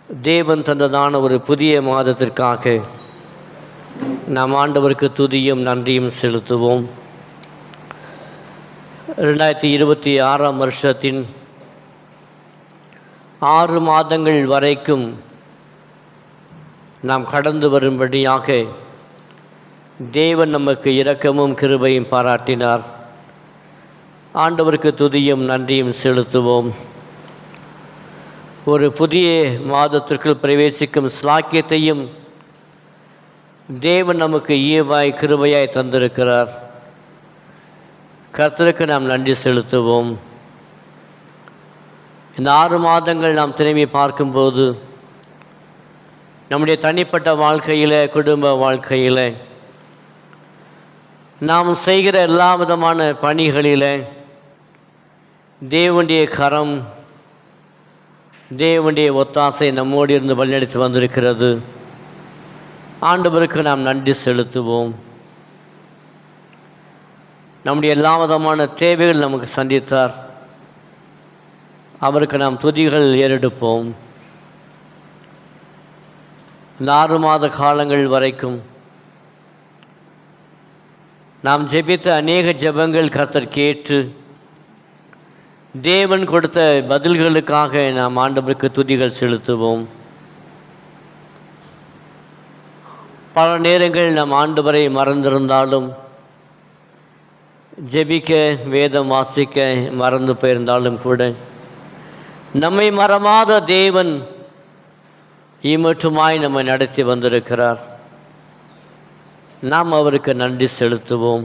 தேவன் தந்ததான ஒரு புதிய மாதத்திற்காக நாம் ஆண்டவருக்கு துதியும் நன்றியும் செலுத்துவோம். 2026 வருஷத்தின் 6 மாதங்கள் வரைக்கும் நாம் கடந்து வரும்படியாக தேவன் நமக்கு இரக்கமும் கிருபையும் பாராட்டினார். ஆண்டவருக்கு துதியும் நன்றியும் செலுத்துவோம். ஒரு புதிய மாதத்திற்குள் பிரவேசிக்கும் ஸ்லாக்கியத்தையும் தேவன் நமக்கு ஈவாய் கிருபையாய் தந்திருக்கிறார். கர்த்தருக்கு நாம் நன்றி செலுத்துவோம். இந்த 6 மாதங்கள் நாம் திரும்பி பார்க்கும்போது நம்முடைய தனிப்பட்ட வாழ்க்கையில், குடும்ப வாழ்க்கையில், நாம் செய்கிற எல்லா விதமான பணிகளில் தேவனுடைய கரம், தேவனுடைய ஒத்தாசை நம்மோடு இருந்து வழிநடத்தி வந்திருக்கிறது. ஆண்டவருக்கு நாம் நன்றி செலுத்துவோம். நம்முடைய எல்லா விதமான தேவைகள் நமக்கு சந்தித்தார். அவருக்கு நாம் துதிகள் ஏறெடுப்போம். இந்த 6 மாத காலங்கள் வரைக்கும் நாம் ஜெபித்த அநேக ஜெபங்கள் கர்த்தர் கேட்டு தேவன் கொடுத்த பதில்களுக்காக நாம் ஆண்டவருக்கு துதிகள் செலுத்துவோம். பல நேரங்கள் நாம் ஆண்டவரை மறந்திருந்தாலும், ஜெபிக்க வேதம் வாசிக்க மறந்து போயிருந்தாலும் கூட நம்மை மறவாத தேவன் இம்மட்டுமாய் நம்மை நடத்தி வந்திருக்கிறார். நாம் அவருக்கு நன்றி செலுத்துவோம்.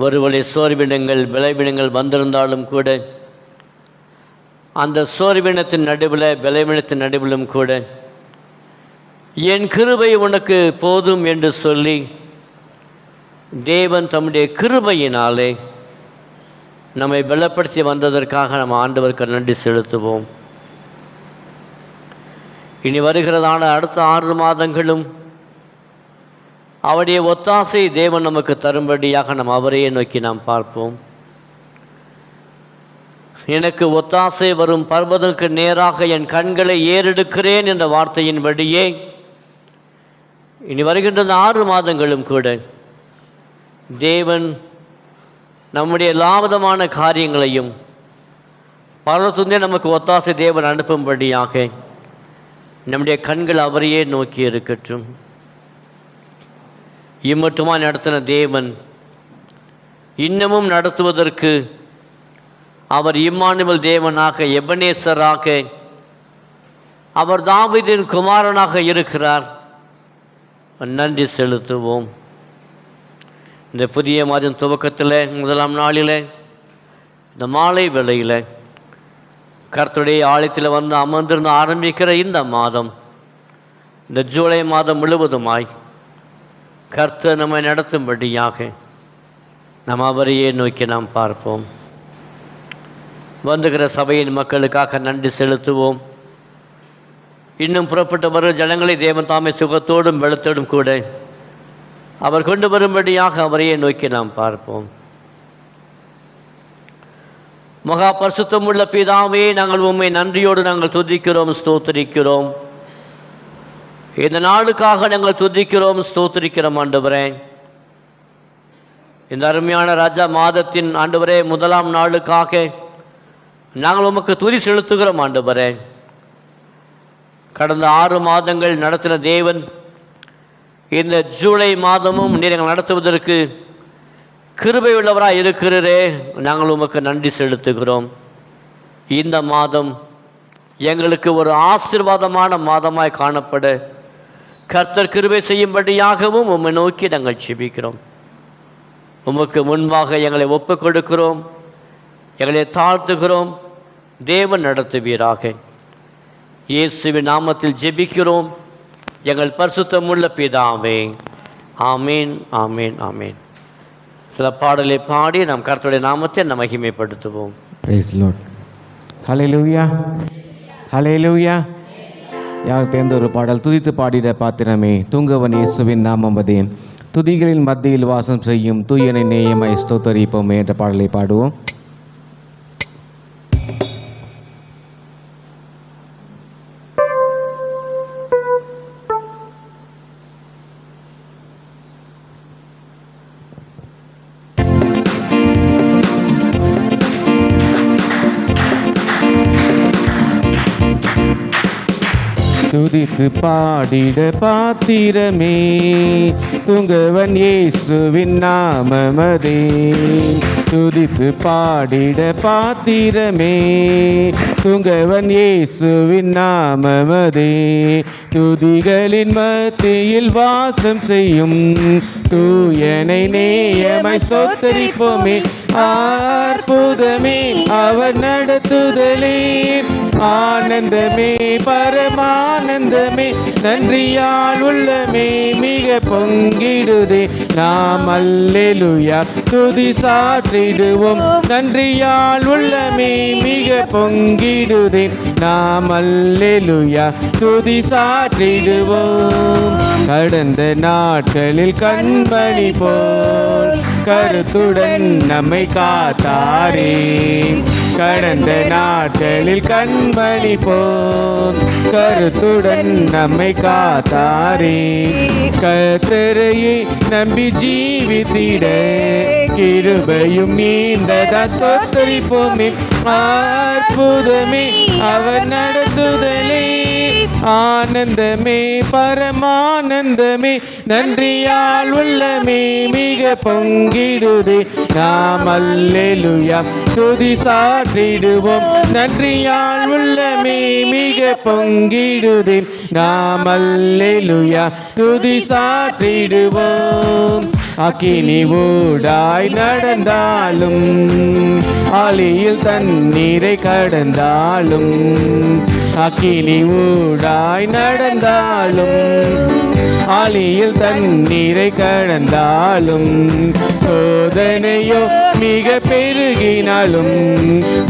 ஒருவழி சோர்வினங்கள், விளைவினங்கள் வந்திருந்தாலும் கூட அந்த சோர்வினத்தின் நடுவில், விளைவினத்தின் நடுவிலும் கூட என் கிருபை உனக்கு போதும் என்று சொல்லி தேவன் தம்முடைய கிருபையினாலே நம்மை பலப்படுத்தி வந்ததற்காக நம்ம ஆண்டவருக்கு நன்றி செலுத்துவோம். இனி வருகிறதான அடுத்த 6 மாதங்களும் அவருடைய ஒத்தாசை தேவன் நமக்கு தரும்படியாக நாம் அவரையே நோக்கி நாம் பார்ப்போம். எனக்கு ஒத்தாசை வரும் பர்வதற்கு நேராக என் கண்களை ஏறெடுக்கிறேன் என்ற வார்த்தையின்படியே இனி வருகின்ற 6 மாதங்களும் கூட தேவன் நம்முடைய எல்லா விதமான காரியங்களையும் பரலோகத்திலிருந்தே நமக்கு ஒத்தாசை தேவன் அனுப்பும்படியாக நம்முடைய கண்கள் அவரையே நோக்கி இருக்கட்டும். இம்மட்டுமா நடத்தின தேவன் இன்னமும் நடத்துவதற்கு அவர் இம்மானுவேல் தேவனாக, எபனேசராக, அவர் தாவீதின் குமாரனாக இருக்கிறார். நன்றி செலுத்துவோம். இந்த புதிய மாதம் துவக்கத்தில், முதலாம் நாளில், இந்த மாலை வேளையில் கர்த்தருடைய ஆலயத்தில் வந்து அமர்ந்திருந்து ஆரம்பிக்கிற இந்த மாதம், இந்த ஜூலை மாதம் முழுவதுமாய் கர்த்தர் நம்மை நடத்தும்படியாக நாம் அவரையே நோக்கி நாம் பார்ப்போம். வந்துகிற சபையின் மக்களுக்காக நன்றி செலுத்துவோம். இன்னும் புறப்பட்டு வரும் ஜனங்களை தேவன் தாமே சுகத்தோடும் வெளுத்தோடும் கூட அவர் கொண்டு வரும்படியாக அவரையே நோக்கி நாம் பார்ப்போம். மகா பரிசுத்தமுள்ள பிதாவே, நாங்கள் உம்மை நன்றியோடு நாங்கள் துதிக்கிறோம், ஸ்தோத்திரிக்கிறோம். இந்த நாளுக்காக நாங்கள் துதிக்கிறோம், ஸ்தோத்திரிக்கிறோம். ஆண்டவரே, இந்த அருமையான ராஜா மாதத்தின் ஆண்டவரே முதலாம் நாளுக்காக நாங்கள் உமக்கு துதி செலுத்துகிறோம். ஆண்டவரே, கடந்த 6 மாதங்கள் நடத்தின தேவன் இந்த ஜூலை மாதமும் நீங்கள் நடத்துவதற்கு கிருபை உள்ளவராக இருக்கிறீரே, நாங்கள் உமக்கு நன்றி செலுத்துகிறோம். இந்த மாதம் எங்களுக்கு ஒரு ஆசீர்வாதமான மாதமாய் காணப்பட கர்த்தர் கிருபை செய்யும்படியாகவும் உம்மை நோக்கி நாங்கள் ஜெபிக்கிறோம். உமக்கு முன்பாக எங்களை ஒப்புக் கொடுக்கிறோம், எங்களை தாழ்த்துகிறோம். தேவன் நடத்துவீராக. இயேசுவின் நாமத்தில் ஜெபிக்கிறோம் எங்கள் பரிசுத்தமுள்ள பிதாவே. ஆமீன், ஆமீன், ஆமீன். சில பாடலை பாடி நாம் கர்த்தருடைய நாமத்தை நாம் மகிமைப்படுத்துவோம். Praise Lord. ஹல்லேலூயா, ஹல்லேலூயா. யார் தேர்ந்த ஒரு பாடல், துதித்து பாடிட பாத்திரமே தூங்கவன் இயேசுவின் நாமம்பதே, துதிகளின் மத்தியில் வாசம் செய்யும் தூயனை நேயமாய் ஸ்தோத்தரிப்போமே என்ற பாடலை பாடுவோம். துதித்து பாடிட பாத்திரமே தூங்கவன் இயேசுவின் நாமமதே. துதித்து பாடிட பாத்திரமே தூங்கவன் இயேசுவின் நாமமதே. துதிகளின் மத்தியில் வாசம் செய்யும் தூயனை நேயமாய் ஸ்தோத்தரிப்போமே. அற்புதமே அவர் நடத்துதலே, ஆனந்தமே பரமானந்தமே, நன்றியால் உள்ளமே மிக பொங்கிடுதே. நாம் அல்லேலூயா துதி சாற்றிடுவோம், நன்றியால் உள்ளமே மிக பொங்கிடுதே. நாம் அல்லேலூயா துதி சாற்றிடுவோம். கடந்த நாட்களில் கண்மணி போல் கருத்துடன் நம்மை காத்தாரே. கடந்த நாட்களில் கண்மணி போல் கருத்துடன் நம்மை காத்தாரே. கர்த்தரையே நம்பி ஜீவித்திட கிருபையும் நீந்ததா ஸ்தோத்தரிப்போமே. அற்புதமே அவர் நடத்துதலே, ஆனந்தமே பரமானந்தமே, நன்றியால் உள்ளமே மிக பொங்கிடுதே. நாம் அல்லேலூயா துதி சாற்றிடுவோம், நன்றியால் உள்ளமே மிக பொங்கிடுதே. நாம் அல்லேலூயா துதி சாற்றிடுவோம். அக்கினி ஊடாய் நடந்தாலும் ஆழியில் தண்ணீரை கடந்தாலும், அக்கினி ஊடாய் நடந்தாலும் ஆழியில் தண்ணீரை கடந்தாலும், சோதனையோ மிக பெருகினாலும்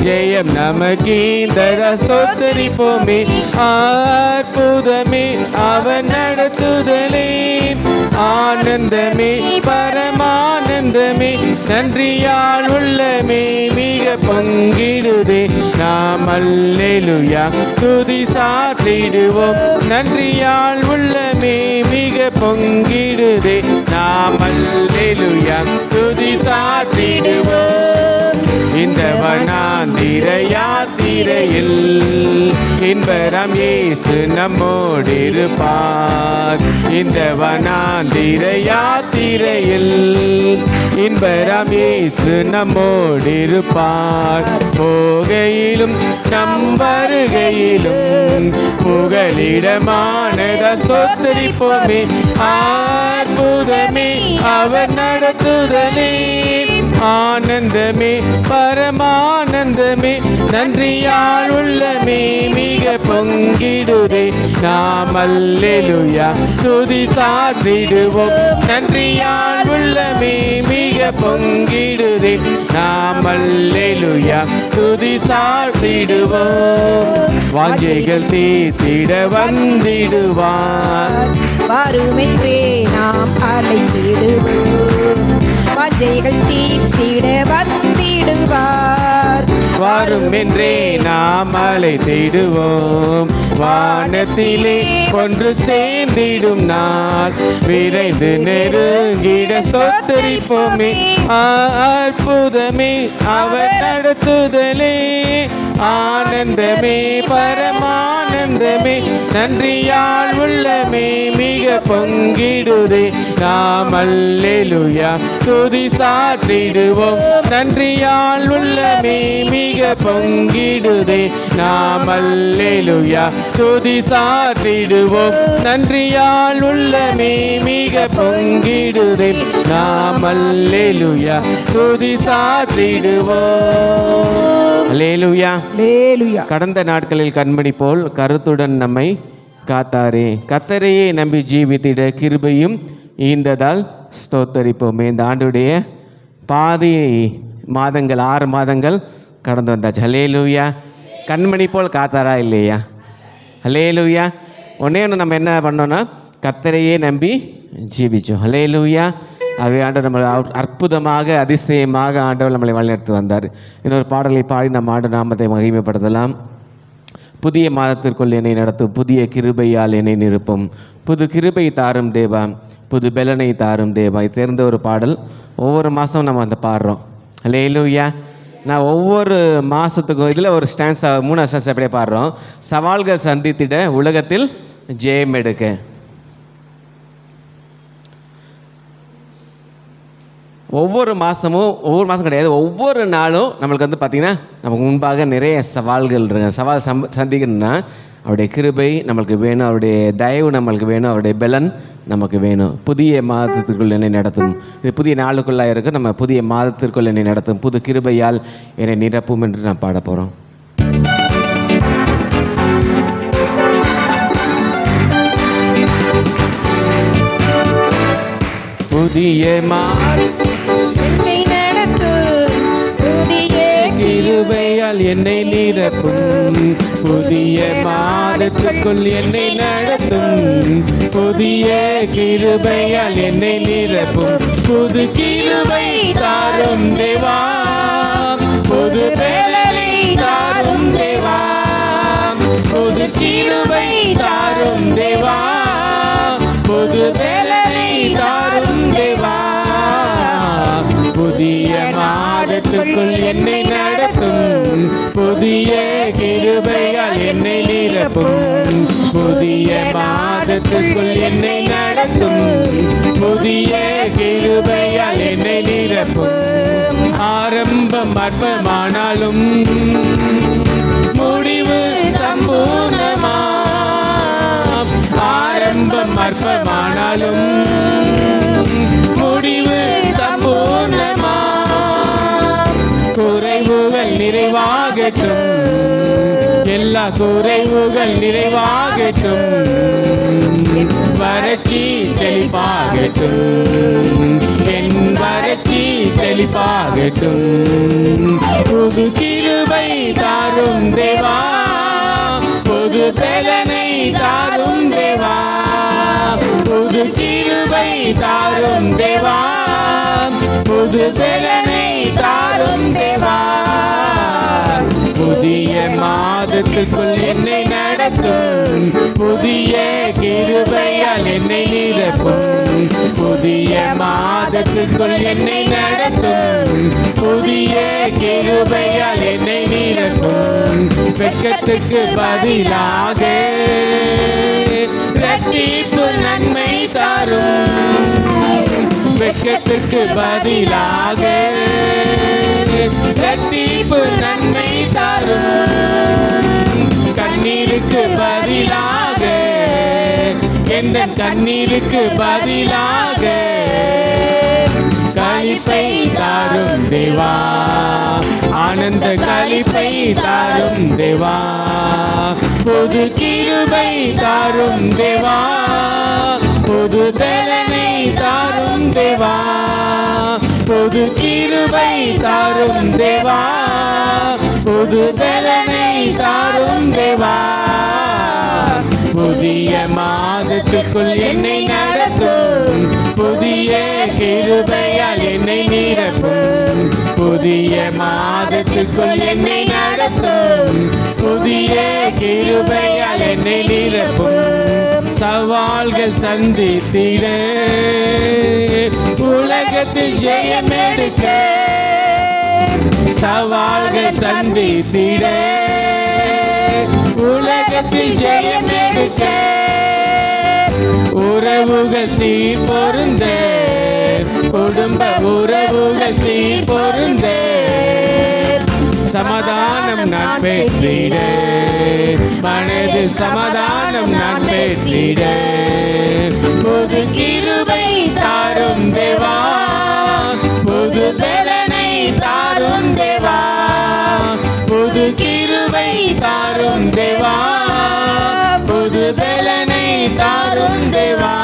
ஜெயம் நமக்கீந்ததா ஸ்தோத்தரிப்போமே. அற்புதமே அவர் நடத்துதலே, ஆனந்தமே பரமானந்தமே, நன்றியால் உள்ளமே மிக பொங்கிடுதே. நாம் அல்லேலூயா துதி சாற்றிடுவோம், நன்றியால் உள்ளமே மிக பொங்கிடுதே. நாம் அல்லேலூயா துதி சாற்றிடுவோம். இந்த வனாந்திர யாத்திரையில் இன்பரம் இயேசு நம்மோடிருப்பார். இந்த வனாந்திர யாத்திரையில் இன்பரம் இயேசு நம்மோடிருப்பார். போகையிலும் நம் வருகையிலும் புகலிடமானத ஸ்தோத்தரிப்போமே. அற்புதமே அவர் நடத்துதலே, ஆனந்தமே பரமானந்தமே, நன்றியால் உள்ளமே மிக பொங்கிடுதே. நாம் அல்லேலூயா துதி சாற்றிடுவோம், நன்றியால் உள்ளமே மிக பொங்கிடுதே. நாம் அல்லேலூயா துதி சாற்றிடுவோம். வாஞ்சைகள் தீர்த்திட வந்திடுவார், வருமென்றே நாம் அழைத்திடுவோம். வாஞ்சைகள் தீர்த்திட வந்திடுவார், வரும் என்றே நாம் அழைத்திடுவோம். வானத்திலே ஒன்று சேர்ந்திடும் நாள் விரைந்து நெருங்கிட ஸ்தோத்தரிப்போமே. அற்புதமே அவர் நடத்துதலே, ஆனந்தமே பரமானந்தமே, நன்றியால் உள்ளமே மிக பொங்கிடுதே. நாம் அல்லேலூயா துதி சாற்றிடுவோம், நன்றியால் உள்ளமே மிக பொங்கிடுதே. நாம் அல்லேலூயா துதி சாற்றிடுவோம், நன்றியால் உள்ளமே மிக பொங்கிடுதே. நாம் அல்லேலூயா துதி சாற்றிடுவோம். அல்லேலூயா. அல்லேலூயா. கடந்த நாட்களில் கண்மணி போல் கருத்துடன் நம்மை காத்தாரே. கர்த்தரையே நம்பி ஜீவித்திட கிருபையும் ஈந்ததால் ஸ்தோத்தரிப்போமே. இந்த ஆண்டுடைய பாதி மாதங்கள் 6 மாதங்கள் கடந்து வந்தாச்சு. அல்லேலூயா. கண்மணி போல் காத்தாரா இல்லையா? அல்லேலூயா. ஒன்றே ஒன்று நம்ம என்ன பண்ணோன்னா கர்த்தரையே நம்பி ஜீவிச்சோம். அல்லேலூயா. ஆகவே ஆண்டவர் நம்மளை அற்புதமாக அதிசயமாக ஆண்டவர் நம்மளை வழிநடத்தி வந்தார். இன்னொரு பாடலை பாடி நம்ம ஆண்டு நாமத்தை மகிமைப்படுத்தலாம். புதிய மாதத்திற்குள் என்னை நடத்தும், புதிய கிருபையால் என்னை நிரப்பும், புது கிருபை தாரும் தேவா, புது பெலனை தாரும் தேவா. இது தெரிந்த ஒரு பாடல். ஒவ்வொரு மாதம் நம்ம அந்த பாடுறோம். அல்லேலூயா. நான் ஒவ்வொரு மாதத்துக்கும் இதில் ஒரு ஸ்டான்ஸ் 3 ஸ்டான்ஸ் அப்படியே பாடுறோம். சவால்கள் சந்தித்திட உலகத்தில் ஜெயம் எடுக்க. ஒவ்வொரு மாதம் கிடையாது, ஒவ்வொரு நாளும் நம்மளுக்கு வந்து பார்த்திங்கன்னா நமக்கு முன்பாக நிறைய சவால்கள் இருக்கு. சவால் சந்திக்கணும்னா அவருடைய கிருபை நம்மளுக்கு வேணும், அவருடைய தயவு நம்மளுக்கு வேணும், அவருடைய பலன் நமக்கு வேணும். புதிய மாதத்திற்குள் என்னை நடத்தும், இது புதிய நாளுக்குள்ளாக இருக்கு. நம்ம புதிய மாதத்திற்குள் என்னை நடத்தும், புது கிருபையால் என்னை நிரப்பும் என்று நான் பாட போகிறோம். புதிய என்னை நடத்தும், புதிய கிருபையால் என்னை நிரப்பும், புதிய மாதத்துக்குள் என்னை நடத்தும், புதிய கிருபையால் என்னை நிரப்பும், புது கிருபை தாரும் தேவா, புது பலனை தாரும் தேவா, புது கிருபை தாரும் தேவா, புது பலனை தாரும் தேவா, புதிய மாதத்துக்குள் என்னை நடத்தும், புதிய கிருபையால் என்னை நிரப்பும், புதிய மாதத்துக்குள் என்னை நடத்தும், புதிய கிருபையால் என்னை நிரப்பும். ஆரம்பம் அற்பமானாலும் முடிவு சம்பூர்ணமா, ஆரம்பம் அற்பமானாலும் முடிவு சம்பூர்ணமா, குறைவுகள் நிறைவாகட்டும், எல்லா குறைவுகள் நிறைவாகட்டும், வறட்சி செழிப்பாகட்டும், என் வறட்சி செழிப்பாகட்டும், புது கிருபை தாரும் தேவா, புது பலனை தாரும் தேவா, புது கிருபை தாரும் தேவா, புது பலனை தாரும் தேவா, புதிய மாதத்துக்குள் என்னை நடத்தும், புதிய கிருபையால் என்னை நிரப்பும், புதிய மாதத்துக்குள் என்னை நடத்தும், புதிய கிருபையால் என்னை நிரப்பும், வெட்கத்துக்கு பதிலாக இரட்டிப்பு நன்மை தாரும், வெட்கத்துக்கு பதிலாக இரட்டிப்பு நன்மை தாரும், கண்ணீருக்கு பதிலாக எந்த கண்ணீருக்கு பதிலாக களிப்பை தாரும் தேவா, ஆனந்த களிப்பை தாரும் தேவா, புது கிருபை தாரும் தேவா, புது பலனை தாரும் தேவா, புது கிருபை தாரும் தேவா, புது பலனை தாரும் தேவா, புதிய மாதத்துக்குள் என்னை நடத்தும், புதிய கிருபையால் என்னை நிரப்பும், புதிய மாதத்துக்குள் என்னை நடத்தும், புதிய கிருபையால் என்னை நிரப்பும், சவால்கள் சந்தித்திட உலகத்தில் ஜெயம் எடுக்க, சவால்கள் சந்தித்திட உலகத்தில் ஜெயம் எடுக்க, உறவுகள் சீர் பொருந்த, குடும்ப உறவுகள் சீர் பொருந்த, சமாதானம் நான் பெற்றிட, மனது சமாதானம் நான் பெற்றிட, புது கிருபை தாரும் தேவா, புது பலனை தாரும் தேவா, புது கிருபை தாரும் தேவா, புது பலனை தாரும் தேவா,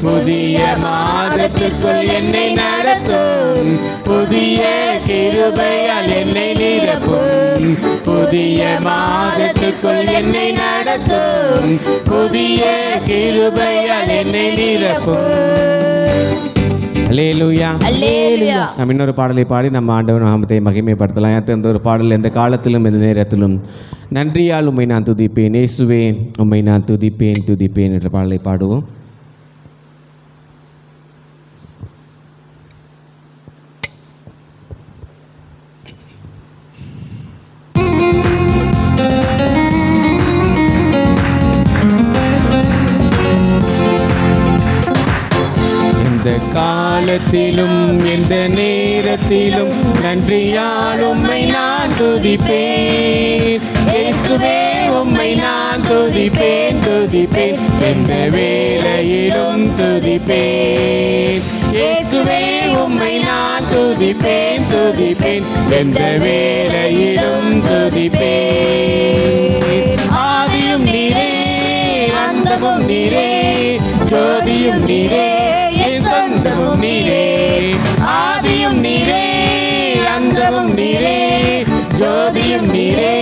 புதிய மாதத்துக்குள் என்னை நடத்தும், புதிய கிருபையால் என்னை நிரப்பும், புதிய மாதத்துக்குள் என்னை நடத்தும், புதிய கிருபையால் என்னை நிரப்பும். அல்லேலூயா, அல்லேலூயா. நாம் இன்னொரு பாடலை பாடி நம்ம ஆண்டவர் நாமத்தை மகிமைப்படுத்தலாம். எந்த ஒரு பாடல் எந்த காலத்திலும் எந்த நேரத்திலும் நன்றியால் உம்மை நான் துதிப்பேன், இயேசுவே உம்மை நான் துதிப்பேன் துதிப்பேன் என்ற பாடலை பாடுவோம். காலத்திலும் எந்த நேரத்திலும் நன்றியால் உம்மை நான் துதிப்பேன். இயேசுவே உம்மை நான் துதிப்பேன் துதிப்பேன், எந்த வேளையிலும் துதிப்பேன். இயேசுவே உம்மை நான் துதிப்பேன் துதிப்பேன், எந்த வேளையிலும் துதிப்பேன். ஆதியும் நீரே அந்தமும் நீரே, ஜோதியும் நீரே என் சொந்தமும் நீரே. ஆதியும் நீரே அந்தமும் நீரே, ஜோதியும் நீரே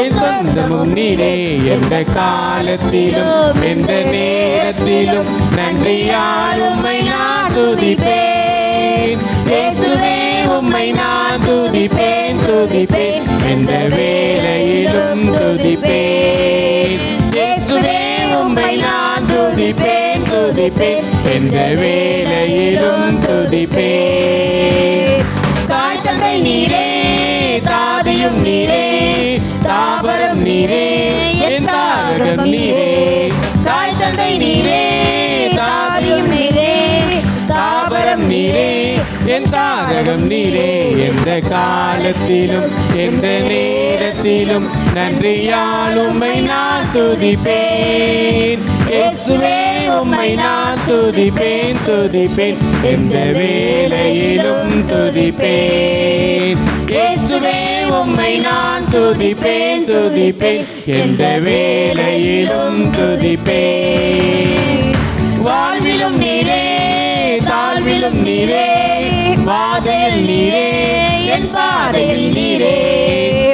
என் சொந்தமும் நீரே. எந்த காலத்திலும் எந்த நேரத்திலும் நன்றியால் உம்மை நான் துதிப்பேன். இயேசுவே உம்மை நான் துதிப்பேன் துதிப்பேன், எந்த வேளையிலும் துதிப்பேன். இயேசுவே உம்மை நான் துதிப்பேன் துதிப்பேன், எந்த வேளையிலும் துதிப்பேன். தாய் தந்தை நீரே தாதியும் நீரே, தாபரம் நீரே என் தாரகம் நீரே. தாய் தந்தை நீரே தாதியும் நீரே, தாபரம் நீரே என் தாரகம் நீரே. எந்த காலத்திலும் எந்த நேரத்திலும் நன்றியால் உம்மை நான் துதிப்பேன். இயேசுவே உம்மை நான் துதிப்பேன் துதிப்பேன், எந்த வேளையிலும் துதிப்பேன். இயேசுவே உம்மை நான் துதிப்பேன் துதிப்பேன், எந்த வேளையிலும் துதிப்பேன். வாழ்விலும் நீரே தாழ்விலும் நீரே, வாதையில் நீரே என் பாதையில் நீரே.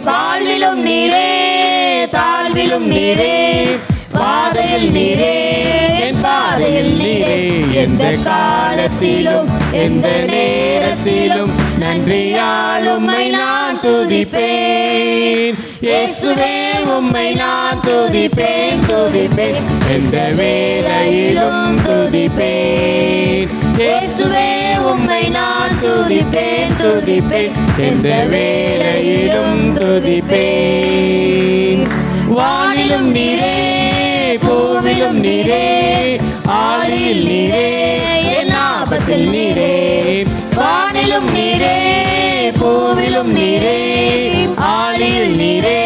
வாழ்விலும் நீரே தாழ்விலும் நீரே, பாதையில் நீரே என் பாதையில் நீரே. எந்த காலத்திலும் எந்த நேரத்திலும் நன்றியால் உம்மை நான் துதிப்பேன். இயேசுவே உம்மை நான் துதிப்பேன் துதிப்பேன், எந்த வேளையிலும் துதிப்பேன். இயேசுவே உம்மை நான் துதிப்பேன் துதிப்பேன், எந்த வேளையிலும் துதிப்பேன். வானிலும் நீரே பூவிலும் நீரே, ஆழியில் நீரே என் ஆபத்தில் நீரே. வானிலும் நீரே பூவிலும் நீரே, ஆழியில் நீரே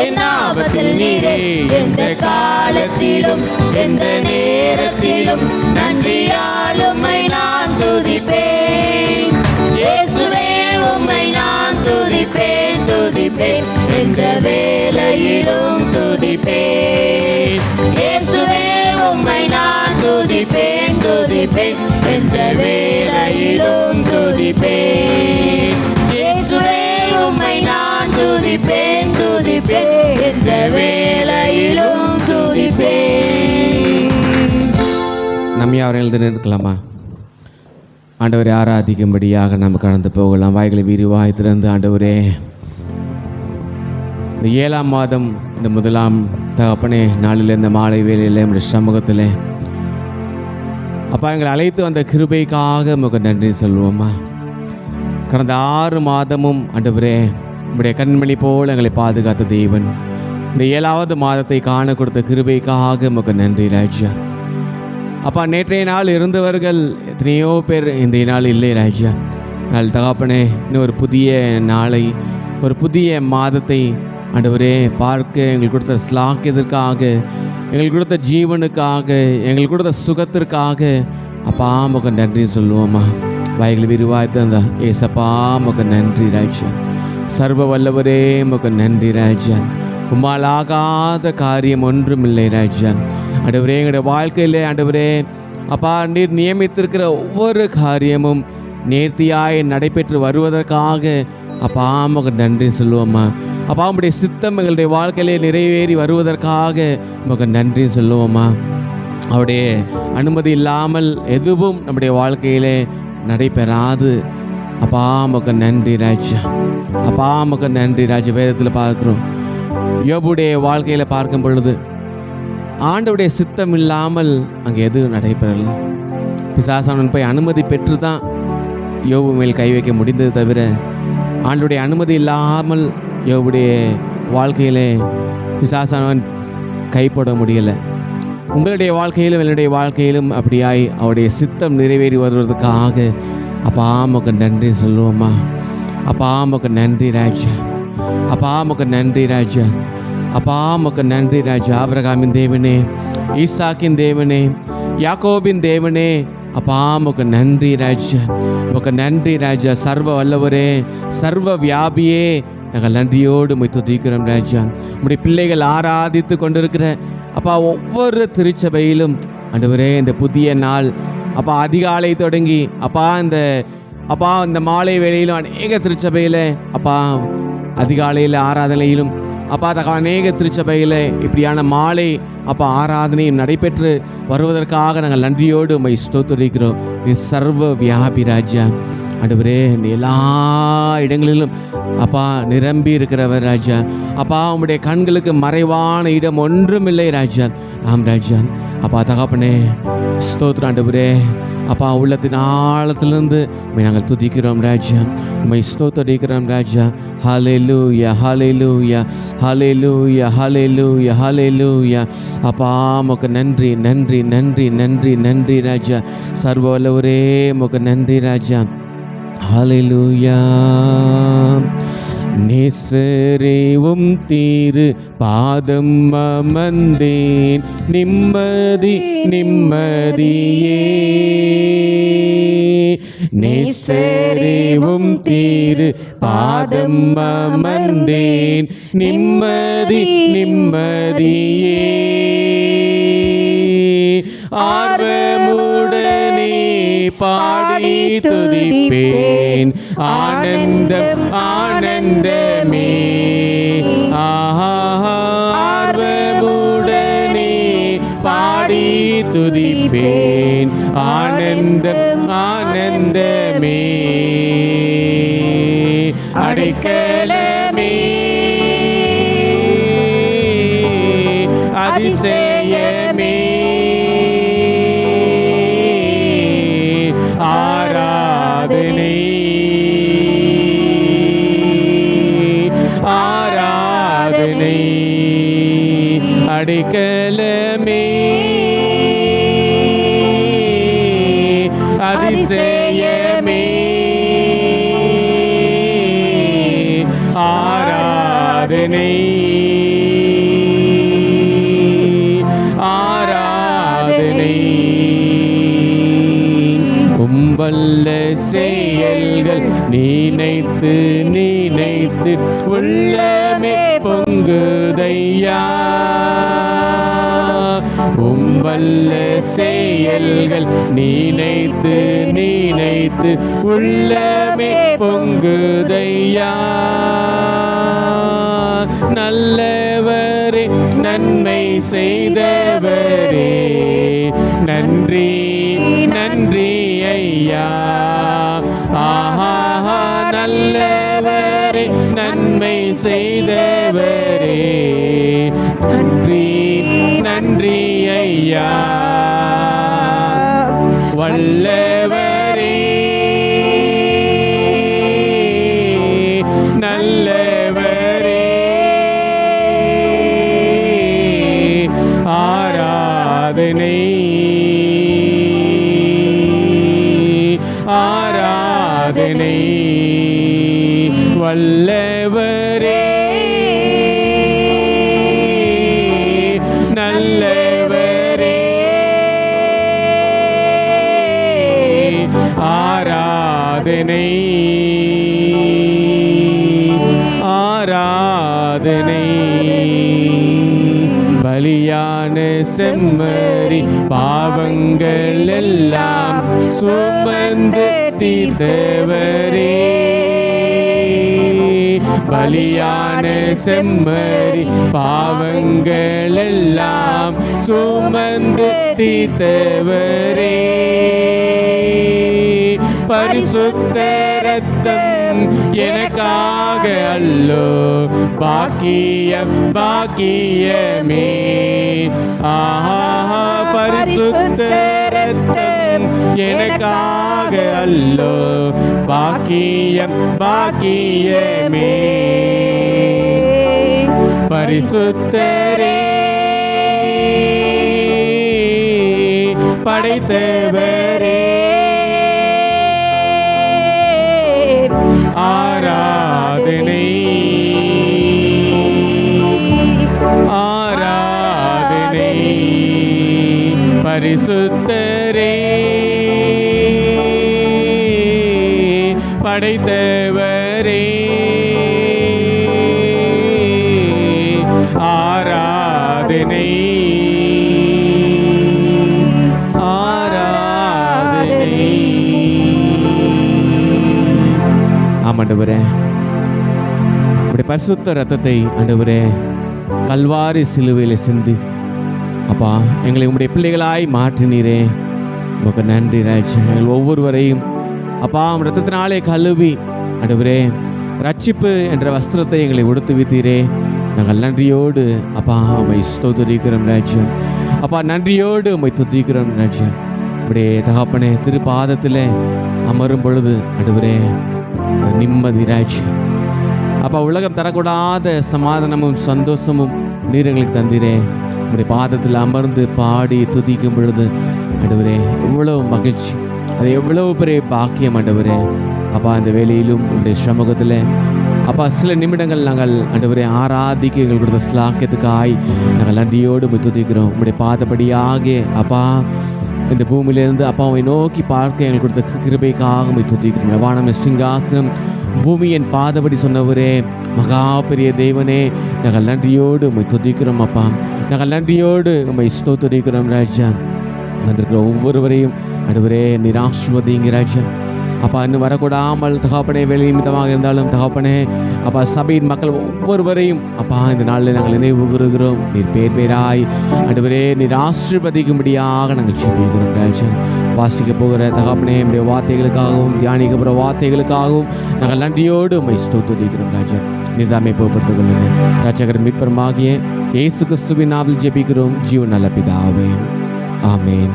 என் ஆபத்தில் நீரே. எந்த காலத்திலும் எந்த நேரத்திலும் நன்றியால் உம்மை நான் துதிப்பேன். இயேசுவே உம்மை நான் துதிப்பேன் துதிப்பேன், எந்த வேளையிலும் துதிப்பேன். இயேசுவே உம்மை நான் துதிப்பேன் துதிப்பேன், எந்த வேளையிலும் துதிப்பேன். இயேசுவே உம்மை நான் துதிப்பேன் துதிப்பேன், எந்த வேளையிலும் துதிப்பேன். நம்ம யாரும் எழுந்து நிற்கலாமா? ஆண்டவரை ஆராதிக்கும்படியாக நம்ம கடந்து போகலாம். வாய்களை விரிவாய் திறந்து, ஆண்டவரே இந்த 7ஆம் மாதம் இந்த முதலாம் தகப்பனே நாளில் இந்த மாலை வேளையில் நம்முடைய சமூகத்தில் அப்பா எங்களை அழைத்து வந்த கிருபைக்காக நமக்கு நன்றி சொல்லுவோம்மா. கடந்த 6 மாதமும் ஆண்டவரே நம்முடைய கண்மணி போல் எங்களை பாதுகாத்த தேவன், இந்த 7ஆவது மாதத்தை காண கொடுத்த கிருபைக்காக நமக்கு நன்றி ராஜா. அப்பா நேற்றைய நாள் இருந்தவர்கள் எத்தனையோ பேர் இந்த நாள் இல்லை ராஜா. நாள் தகப்பனே இன்னும் ஒரு புதிய நாளை, ஒரு புதிய மாதத்தை ஆண்டவரே பார்க்க எங்களுக்கு கொடுத்த ஸ்லாக்கியதற்காக, எங்களுக்கு கொடுத்த ஜீவனுக்காக, எங்களுக்கு கொடுத்த சுகத்திற்காக அப்பா நமக்கு நன்றி சொல்லுவோம்மா. வாய்களை விரிவாய் தந்த ஏசப்பா நமக்கு நன்றி ராஜா. சர்வ வல்லவரே நமக்கு நன்றி ராஜா. உம்மால் ஆகாத காரியம் ஒன்றுமில்லை ராஜா. ஆண்டவரே எங்களுடைய வாழ்க்கையில் ஆண்டவரே அப்பா நீர் நியமித்திருக்கிற ஒவ்வொரு காரியமும் நேர்த்தியாய் நடைபெற்று வருவதற்காக அப்பா நமக்கு நன்றி சொல்லுவோம்மா. அப்பா உம்முடைய சித்தம் எங்களுடைய வாழ்க்கையிலே நிறைவேறி வருவதற்காக நமக்கு நன்றி சொல்லுவோம்மா. அவருடைய அனுமதி இல்லாமல் எதுவும் நம்முடைய வாழ்க்கையிலே நடைபெறாது. அப்பா நமக்கு நன்றி ராஜா. அப்பா நமக்கு நன்றி ராஜா. வேதத்தில் பார்க்குறோம், யோபுடைய வாழ்க்கையில் பார்க்கும் பொழுது ஆண்டவுடைய சித்தம் இல்லாமல் அங்கே எதுவும் நடைபெறலை. பிசாசானவன் போய் அனுமதி பெற்று தான் யோபு மேல் கை வைக்க முடிந்தது தவிர ஆண்டவுடைய அனுமதி இல்லாமல் யோபுடைய வாழ்க்கையிலே பிசாசானவன் கைப்பட முடியலை. உங்களுடைய வாழ்க்கையிலும் என்னுடைய வாழ்க்கையிலும் அப்படியாய் அவருடைய சித்தம் நிறைவேறி வருவதற்காக அப்பா உமக்கு நன்றி சொல்லுவோம்மா. அப்பா உமக்கு நன்றி ராஜா. அப்பா உமக்கு நன்றி ராஜா. அப்பா உமக்கு நன்றி ராஜா. ஆபிரகாமின் தேவனே, ஈசாக்கின் தேவனே, யாக்கோபின் தேவனே, அப்பா உமக்கு நன்றி ராஜா. உமக்கு நன்றி ராஜா. சர்வ வல்லவரே, சர்வ வியாபியே, நாங்கள் நன்றியோடு உம்மை துதிக்கிறோம் ராஜா. உம்முடைய பிள்ளைகள் ஆராதித்து கொண்டிருக்கிற அப்பா ஒவ்வொரு திருச்சபையிலும் ஆண்டவரே இந்த புதிய நாள் அப்பா அதிகாலை தொடங்கி அப்பா இந்த மாலை வேளையிலும் அநேக திருச்சபையில் அப்பா அதிகாலையில் ஆராதனையிலும் அப்பா அநேக திருச்சபையில் இப்படியான மாலை அப்பா ஆராதனையும் நடைபெற்று வருவதற்காக நாங்கள் நன்றியோடு உம்மை ஸ்தோத்திரிக்கிறோம். நீ சர்வ வியாபி ராஜா. ஆண்டவரே நீ எல்லா இடங்களிலும் அப்பா நிரம்பி இருக்கிறவர் ராஜா. அப்பா உம்முடைய கண்களுக்கு மறைவான இடம் ஒன்றுமில்லை ராஜா. ஆம் ராஜா. அப்பா தகப்பனே ஸ்தோத்திரம் ஆண்டவரே. அப்பா உள்ளத்தின் ஆழத்திலிருந்து உம்மை நாங்கள் துதிக்கிறோம் ராஜா. உம்மை ஸ்தோத்திரிக்கிறோம் ராஜா. ஹல்லேலூயா, ஹல்லேலூயா, ஹல்லேலூயா, ஹல்லேலூயா, ஹல்லேலூயா. அப்பா உமக்கு நன்றி நன்றி நன்றி நன்றி நன்றி ராஜா. சர்வ வல்லவரே உமக்கு நன்றி ராஜா. ஹல்லேலூயா. நேசரேவும் தீரு பாதம் அமர்ந்தேன், நிம்மதி நிம்மதியே. நேசரேவும் தீரு பாதம் அமர்ந்தேன், நிம்மதி நிம்மதியே. ஆர்வமுடனே பாடி துதிப்பேன், ஆனந்தம் ஆனந்தமே. ஆர்வமுடனே பாடி துதிப்பேன், ஆனந்தம் ஆனந்தமே. அடைக்கலமே அதிசயமே, ஆராதனை ஆராதனை. அடைக்கலமே அதிசயமே, ஆராதனை ஆராதனை. வல்ல செயல்கள் நினைத்து நினைத்து உள்ளமே பொங்குதையா. வல்ல செயல்கள் நினைத்து நினைத்து உள்ளமே பொங்குதையா. நல்லவரே நன்மை செய்தவரே, நன்றி நன்றி ஐயா. ஆஹா நல்லவரே நன்மை செய்தவரே, நன்றி நன்றி ஐயா. வல்லவரே நல்லவரே, ஆராதனை ஆராதனை. வல்லவரே நல்லவரே, ஆராதனை ஆராதனை. பலியான செம்மறி பாவங்கள் எல்லாம் சுமந்து தீர்த்தவரே. பலியான செம்மறி பாவங்கள் எல்லாம் சுமந்து தீர்த்தவரே. பரிசுத்த ரத்தம் எனக்காக அல்லோ, பாக்கியம் பாக்கியமே. ஆஹா பரிசுத்த ரத்தம் எனக்காக அல்லோ, பாக்கியம் பாக்கியமே. பரிசுத்தரே படைத்தவரே ஆராதனை ஆராதனை பரிசுத்தரே படைத்தவரே ஆராதனை ஆராதனை. ஆமாண்டவரே, உடைய பரிசுத்த ரத்தத்தை ஆண்டவரே கல்வாரி சிலுவையில் சிந்தி அப்பா எங்களை உங்களுடைய பிள்ளைகளாய் மாற்றினீரே. உமக்கு நன்றி ராஜா. எங்கள் ஒவ்வொருவரையும் அப்பா ரத்தத்தினாலே கழுவி ஆண்டவரே ரட்சிப்பு என்ற வஸ்திரத்தை எங்களை உடுத்து வைத்தீரே. நாங்கள் நன்றியோடு அப்பா உம்மை ஸ்தோத்திரிக்கிறோம் ராஜா. அப்பா நன்றியோடு உம்மை துதிக்கிறோம் ராஜா. அப்படியே தகப்பனே திருப்பாதத்தில் அமரும் பொழுது ஆண்டவரே நிம்மதி ராஜா. அப்பா உலகம் தரக்கூடாத சமாதானமும் சந்தோஷமும் நீர் எங்களுக்கு தந்தீரே. உடைய பாதத்தில் அமர்ந்து பாடி துதிக்கும் பொழுது ஆண்டவரே எவ்வளவு மகிழ்ச்சி, அது எவ்வளவு பெரிய பாக்கியம் ஆண்டவரே. அப்பா அந்த வேலையிலும் உடைய சமூகத்தில் அப்பா சில நிமிடங்கள் நாங்கள் ஆண்டவரே ஆராதிக்க எங்கள் கொடுத்த ஸ்லாக்கியத்துக்காய் நாங்கள் நன்றியோடு துதிக்கிறோம். உடைய பாதப்படியாக அப்பா இந்த பூமியிலிருந்து அப்பாவை நோக்கி பார்க்க எங்களுக்கு கொடுத்த கிருபைக்காக துதிக்கிறோம். வானம் சிங்காசனம் பூமியின் பாதபடி சொன்னவரே மகா பெரிய தேவனே, நாங்கள் நன்றியோடு உம்மை துதிக்கிறோம் அப்பா. நாங்கள் நன்றியோடு உம்மை ஸ்தோத்திரிக்கிறோம் ராஜா. வந்திருக்கிற ஒவ்வொருவரையும் ஆண்டவரே நீர் ஆசீர்வதிங்க ராஜா. அப்பா இன்னும் வரக்கூடாமல் தகப்பனே வேலை நிமித்தமாக இருந்தாலும் தகப்பனே அப்பா சபையின் மக்கள் ஒவ்வொருவரையும் அப்பா இந்த நாளில் நாங்கள் நினைவு கூறுகிறோம். நீர் பேர் பேராய் ஆண்டவரே நீர் ஆசீர்வதிக்கும்படியாக நாங்கள் செபிக்கிறோம் ராஜா. வாசிக்க போகிற தகப்பனே நம்முடைய வார்த்தைகளுக்காகவும் தியானிக்க போகிற வார்த்தைகளுக்காகவும் நாங்கள் நன்றியோடு உம்மை ஸ்தோத்திரிக்கிறோம் ராஜா. நீர் தாமே பொறுப்படுத்திக் கொள்ளுங்க. ரட்சகர் மீட்பருமாகிய இயேசு கிறிஸ்துவின் நாமத்தில் ஜெபிக்கிறோம் ஜீவன் நல்ல பிதாவே, ஆமென்.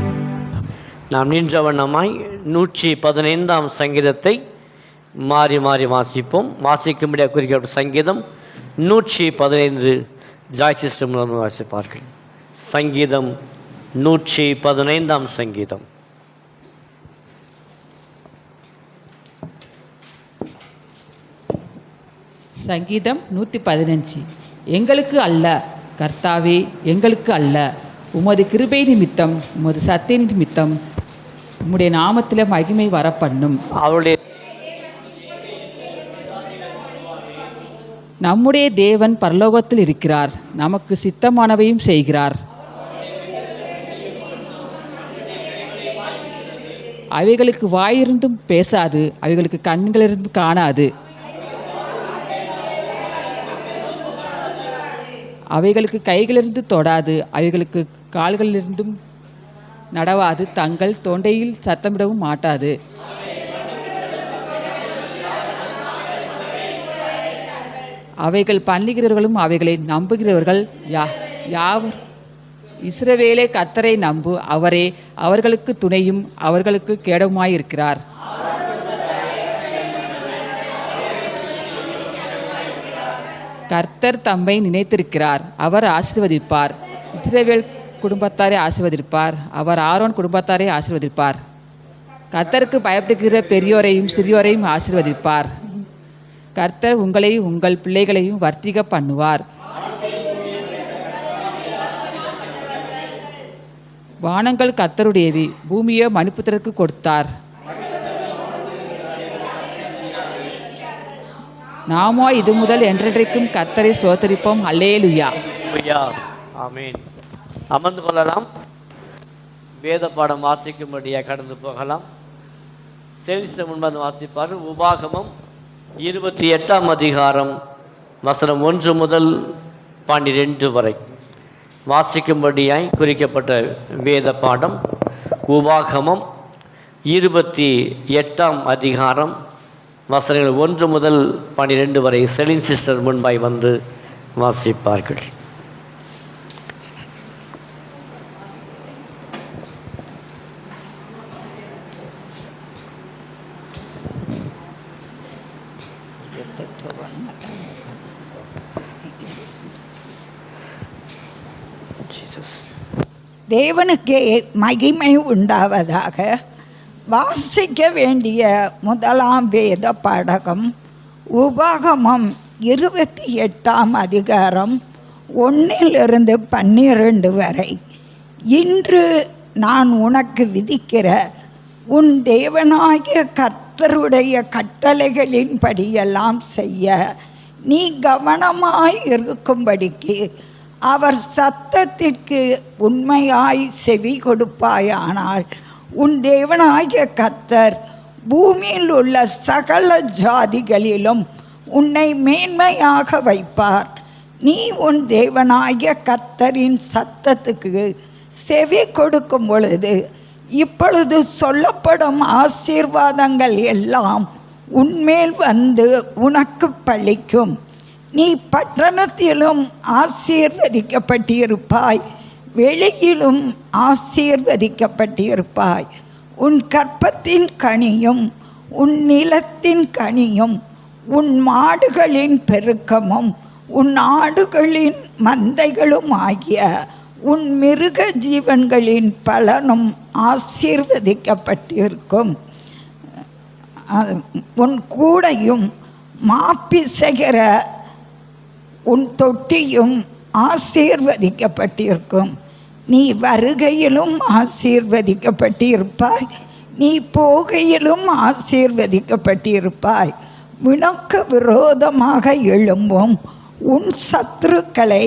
நாம் நின்ற வண்ணமாய் 115ஆம் சங்கீதத்தை மாறி மாறி வாசிப்போம். வாசிக்கும்படியாக குறிக்கப்பட்ட சங்கீதம் 115. ஜாய் சிஸ்டம் வாசிப்பார்கள். சங்கீதம் 115ஆம் சங்கீதம். சங்கீதம் 115. எங்களுக்கு அல்ல கர்த்தாவே, எங்களுக்கு அல்ல, உமது கிருபை நிமித்தம் உமது சத்திய நிமித்தம் உம்முடைய நாமத்தில் மகிமை வரப்பண்ணும். அவருடைய நம்முடைய தேவன் பரலோகத்தில் இருக்கிறார், நமக்கு சித்தமானவையும் செய்கிறார். அவைகளுக்கு வாயிருந்தும் பேசாது, அவைகளுக்கு கண்களிருந்தும் காணாது, அவைகளுக்கு கைகளிலிருந்து தொடாது, அவைகளுக்கு கால்களிலிருந்தும் நடவாது, தங்கள் தொண்டையில் சத்தமிடவும் மாட்டாது. அவைகள் பண்ணுகிறவர்களும் அவைகளை நம்புகிறவர்கள் யாவர் இஸ்ரவேலே கர்த்தரை நம்பு, அவரே அவர்களுக்கு துணையும் அவர்களுக்கு கேடவுமாயிருக்கிறார். கர்த்தர் தம்மை நினைத்திருக்கிறார், அவர் ஆசீர்வதிப்பார். இஸ்ரவேல் குடும்பத்தாரை ஆசீர்வதிப்பார், அவர் ஆரோன் குடும்பத்தாரை ஆசீர்வதிப்பார். கர்த்தருக்கு பயப்படுகிற பெரியோரையும் சிறியோரையும் ஆசீர்வதிப்பார். கர்த்தர் உங்களையும் உங்கள் பிள்ளைகளையும் வர்த்திக பண்ணுவார். வானங்கள் கர்த்தருடையது, பூமியோ மனுப்புத்திரருக்கு கொடுத்தார். நாமோ இது முதல் என்றென்றைக்கும் கர்த்தரை ஸ்தோத்திரிப்போம். அல்லேலூயா. ஆமென். அமர்ந்து கொள்ளலாம். வேத பாடம் வாசிக்கும்படியாக கடந்து போகலாம். சேவிச முன்பது வாசிப்பார். உபாகமம் 28ஆம் அதிகாரம் வசனம் 1 முதல் 12 வரை வாசிக்கும்படியாய் குறிக்கப்பட்ட வேத பாடம். உபாகமம் 28ஆம் அதிகாரம் வசனங்கள் 1 முதல் 12 வரை செலின் சிஸ்டர் முன்பாய் வந்து வாசிப்பார்கள். தேவனுக்கே மகிமை உண்டாவதாக. வாசிக்க வேண்டிய முதலாம் வேத பாடகம் உபாகமம் 28ஆம் அதிகாரம் 1-12 வரை. இன்று நான் உனக்கு விதிக்கிற உன் தேவனாகிய கர்த்தருடைய கட்டளைகளின்படியெல்லாம் செய்ய நீ கவனமாய் இருக்கும்படிக்கு அவர் சத்தத்திற்கு உண்மையாய் செவி கொடுப்பாயானால் உன் தேவனாகிய கர்த்தர் பூமியில் உள்ள சகல ஜாதிகளிலும் உன்னை மேன்மையாக வைப்பார். நீ உன் தேவனாகிய கர்த்தரின் சத்தத்துக்கு செவி கொடுக்கும் பொழுது இப்பொழுது சொல்லப்படும் ஆசீர்வாதங்கள் எல்லாம் உன்மேல் வந்து உனக்கு பலிக்கும். நீ பட்டணத்திலும் ஆசீர்வதிக்கப்பட்டிருப்பாய், வெளியிலும் ஆசீர்வதிக்கப்பட்டிருப்பாய். உன் கற்பத்தின் கனியும் உன் நிலத்தின் கனியும் உன் மாடுகளின் பெருக்கமும் உன் ஆடுகளின் மந்தைகளும் ஆகிய உன் மிருக ஜீவன்களின் பலனும் ஆசீர்வதிக்கப்பட்டிருக்கும். உன் கூடையும் மாப்பிசைகிற உன் தொட்டியும் ஆசீர்வதிக்கப்பட்டிருக்கும். நீ வருகையிலும் ஆசீர்வதிக்கப்பட்டிருப்பாய், நீ போகையிலும் ஆசீர்வதிக்கப்பட்டிருப்பாய். உனக்கு விரோதமாக எழும்பும் உன் சத்துருக்களை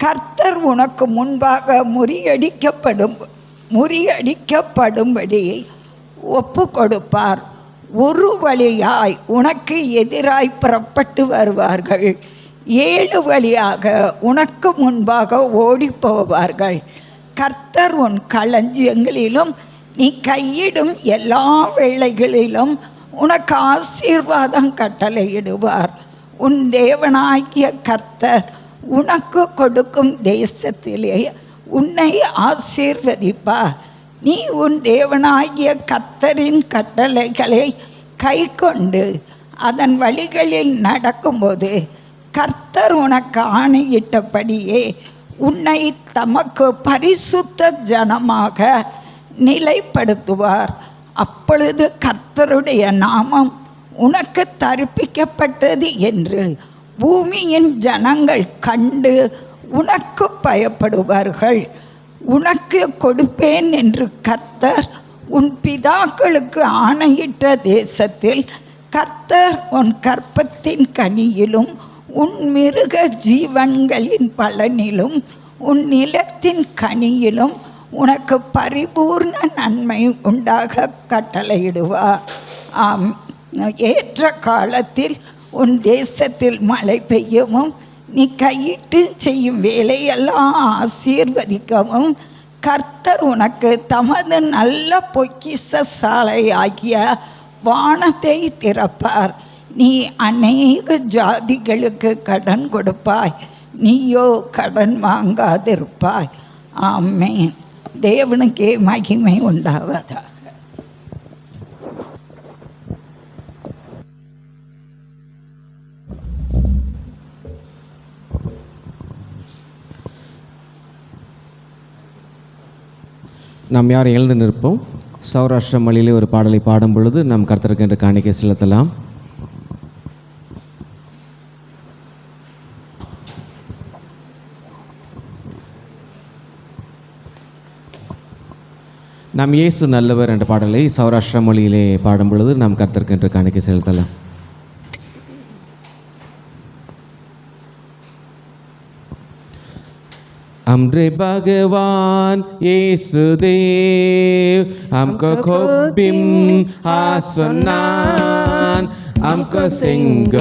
கர்த்தர் உனக்கு முன்பாக முறியடிக்கப்படும்படி ஒப்பு கொடுப்பார். ஒரு வழியாய் உனக்கு எதிராய் புறப்பட்டு வருவார்கள், 7 வழியாக உனக்கு முன்பாக ஓடி போவார்கள். கர்த்தர் உன் களஞ்சியங்களிலும் நீ கையிடும் எல்லா வேளைகளிலும் உனக்கு ஆசீர்வாதம் கட்டளையிடுவார். உன் தேவனாகிய கர்த்தர் உனக்கு கொடுக்கும் தேசத்திலே உன்னை ஆசீர்வதிப்பார். நீ உன் தேவனாகிய கர்த்தரின் கட்டளைகளை கை கொண்டு அதன் வழிகளில் நடக்கும்போது கர்த்தர் உனக்கு ஆணையிட்டபடியே உன்னை தமக்கு பரிசுத்த ஜனமாக நிலைப்படுத்துவார். அப்பொழுது கர்த்தருடைய நாமம் உனக்கு தரிப்பிக்கப்பட்டது என்று பூமியின் ஜனங்கள் கண்டு உனக்கு பயப்படுவார்கள். உனக்கு கொடுப்பேன் என்று கர்த்தர் உன் பிதாக்களுக்கு ஆணையிட்ட தேசத்தில் கர்த்தர் உன் கற்பத்தின் கனியிலும் உன் மிருக ஜீவன்களின் பலனிலும் உன் நிலத்தின் கனியிலும் உனக்கு பரிபூர்ண நன்மை உண்டாக கட்டளையிடுவார். ஆம், ஏற்ற காலத்தில் உன் தேசத்தில் மழை பெய்யவும் நீ கையிட்டு செய்யும் வேலையெல்லாம் ஆசீர்வதிக்கவும் கர்த்தர் உனக்கு தமது நல்ல பொக்கிஷ சாலை ஆகிய வானத்தை திறப்பார். நீ அநேக ஜாதிகளுக்கு கடன் கொடுப்பாய், நீயோ கடன் வாங்காதிருப்பாய். ஆமென். தேவனுக்கே மகிமை உண்டாவதாக. நாம் யாரும் எழுந்து நிற்போம். சௌராஷ்டிர மொழியிலே ஒரு பாடலை பாடும் பொழுது நாம் கர்த்தருக்கு என்று காணிக்கை செலுத்தலாம். நாம் இயேசு நல்லவர் என்ற பாடலை சௌராஷ்டிர மொழியிலே பாடும் பொழுது நாம் கர்த்தருக்கு என்று காணிக்கை செலுத்தலாம். हमरे भगवान यीशु देव हमको खोबिम आसनान हमको सिंह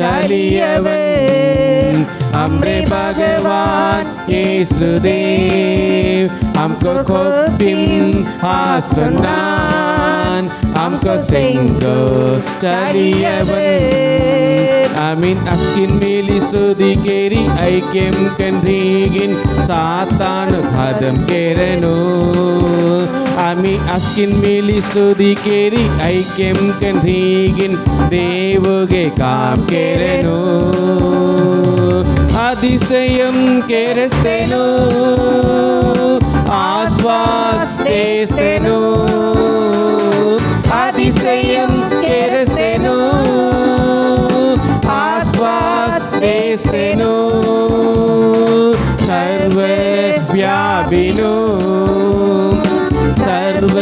चलियवन हमरे भगवान यीशु देव हमको खोबिम आसनान हमको Singh चलियवन Amin askin mili sudi keri aikem kendrigin satan hadam kerenu Amin askin mili sudi keri aikem kendrigin devuge kam kerenu Adisayam kerestenu सर्व व्यापिनो सर्व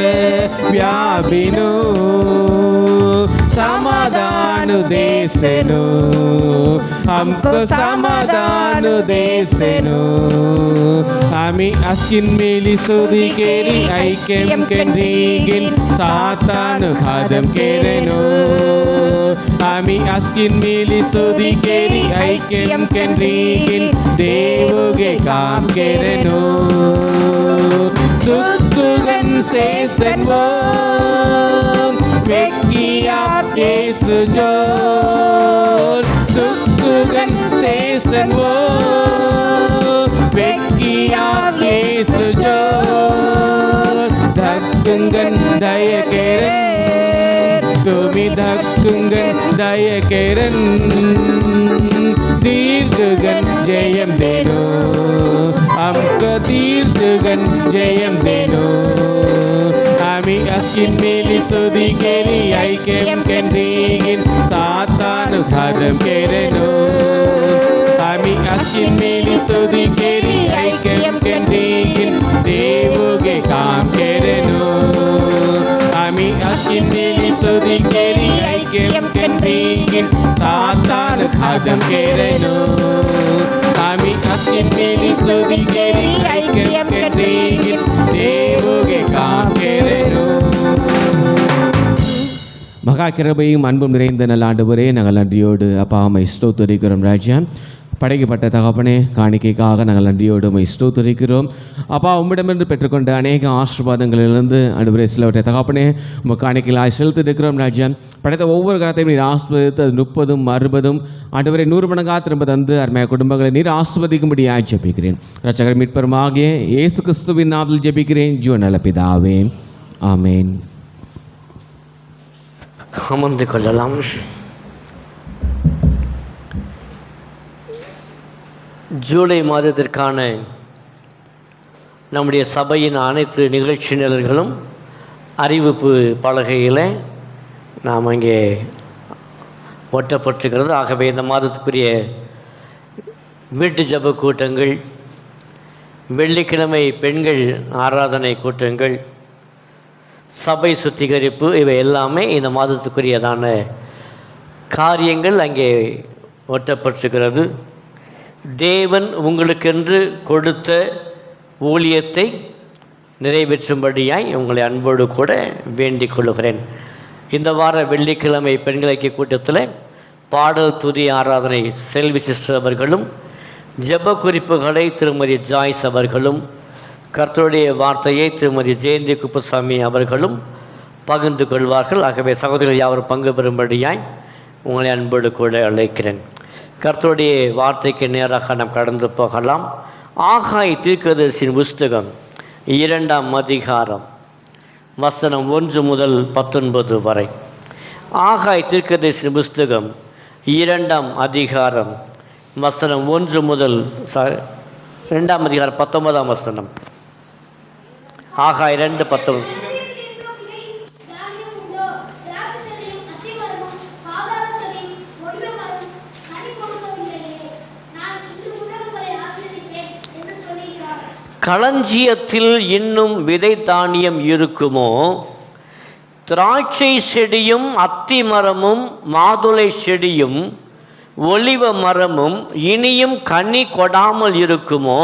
व्यापिनो समाधान देसेनो हमको समाधान देसेनो आमी अस्किन मेली स्तुति केरी ऐक्यम केंद्रीगिन सातान खादम केरेनो आमी अस्किन मेली स्तुति केरी ऐक्यम केंद्रीगिन देवोगे काम केरेनो दुःखगन सेस्तन वो Vekia Yesu Jor Dukkugan Sesan Wo Vekia Yesu Jor Dakkungan Daya Keren Tumi Dakkungan Daya Keren Dirgugan Jayam Deno Amka Dirgugan Jayam Deno Ami askin meli studi keri aikem kendigin satanu khadam kereno Ami askin meli studi keri aikem kendigin devuge kaam kereno Ami askin meli studi keri aikem kendigin satanu khadam kereno Ami askin meli studi keri aikem kendigin devuge kaam kereno மகா கிருபையும் அன்பும் நிறைந்த நல்ல ஆண்டவரே, நாங்கள் நன்றியோடு அப்பா உம்மை ஸ்தோத்திரிக்கிறோம். ராஜா படைக்கப்பட்ட தகப்பனே, காணிக்கைக்காக நாங்கள் நன்றியோடு உம்மை ஸ்தோத்திரிக்கிறோம். அப்பா உம்மிடமிருந்து பெற்றுக்கொண்ட அநேக ஆசீர்வாதங்களிலிருந்து ஆண்டவரே சிலவற்றை தகப்பனே உங்கள் காணிக்கையில் செலுத்திருக்கிறோம். ராஜா படைத்த ஒவ்வொரு காலத்தையும் நீர் ஆசீர்வதித்து 30, 60 ஆண்டவரை 100 மடங்காக திரும்ப தந்து அருமையான குடும்பங்களை நீர் ஆசீர்வதிக்கும்படியாக ஜெபிக்கிறேன். இரட்சகர் மீட்பருமாகிய இயேசு கிறிஸ்துவின் நாமத்தில் ஜெபிக்கிறேன் ஜீவ நல்ல பிதாவே, ஆமேன். அமர்ந்து கொள்ளலாம். ஜூலை மாதத்திற்கான நம்முடைய சபையின் அனைத்து நிகழ்ச்சி நிரல்களும் அறிவிப்பு பலகையில் நாம் அங்கே ஒட்டப்பட்டிருக்கிறது. ஆகவே இந்த மாதத்துக்குரிய வீட்டு ஜப கூட்டங்கள், வெள்ளிக்கிழமை பெண்கள் ஆராதனை கூட்டங்கள், சபை சுத்திகரிப்பு, இவை எல்லாமே இந்த மாதத்துக்குரியதான காரியங்கள் அங்கே ஒட்டப்பட்டிருக்கிறது. தேவன் உங்களுக்கென்று கொடுத்த ஊழியத்தை நிறைவேற்றும்படியாய் உங்களை அன்போடு கூட வேண்டிக் கொள்கிறேன். இந்த வார வெள்ளிக்கிழமை பெண்கள் ஐக்கிய கூட்டத்தில் பாடல் துதி ஆராதனை செல்வி சிஸ்டர் அவர்களும், ஜெப குறிப்புகளை திருமதி ஜாய்ஸ் அவர்களும், கர்த்தருடைய வார்த்தையை திருமதி ஜெயந்தி குப்புசாமி அவர்களும் பகிர்ந்து கொள்வார்கள். ஆகவே சகோதரிகள் யாவரும் பங்கு பெறும்படியாய் உங்களை அன்போடு கூட அழைக்கிறேன். கர்த்தருடைய வார்த்தைக்கு நேராக நாம் கடந்து போகலாம். ஆகாய் தீர்க்கதரிசியின் புஸ்தகம் 2ஆம் அதிகாரம் வசனம் 1 முதல் 19 வரை. ஆகாய் தீர்க்கதரிசியின் புஸ்தகம் 2ஆம் அதிகாரம் வசனம் 1 முதல் 2ஆம் அதிகாரம் 19ஆம் வசனம். ஆகாய் 2:19. களஞ்சியத்தில் இன்னும் விதை தானியம் இருக்குமோ? திராட்சை செடியும் அத்தி மரமும் மாதுளை செடியும் ஒலிவ மரமும் இனியும் கனி கொடாமல் இருக்குமோ?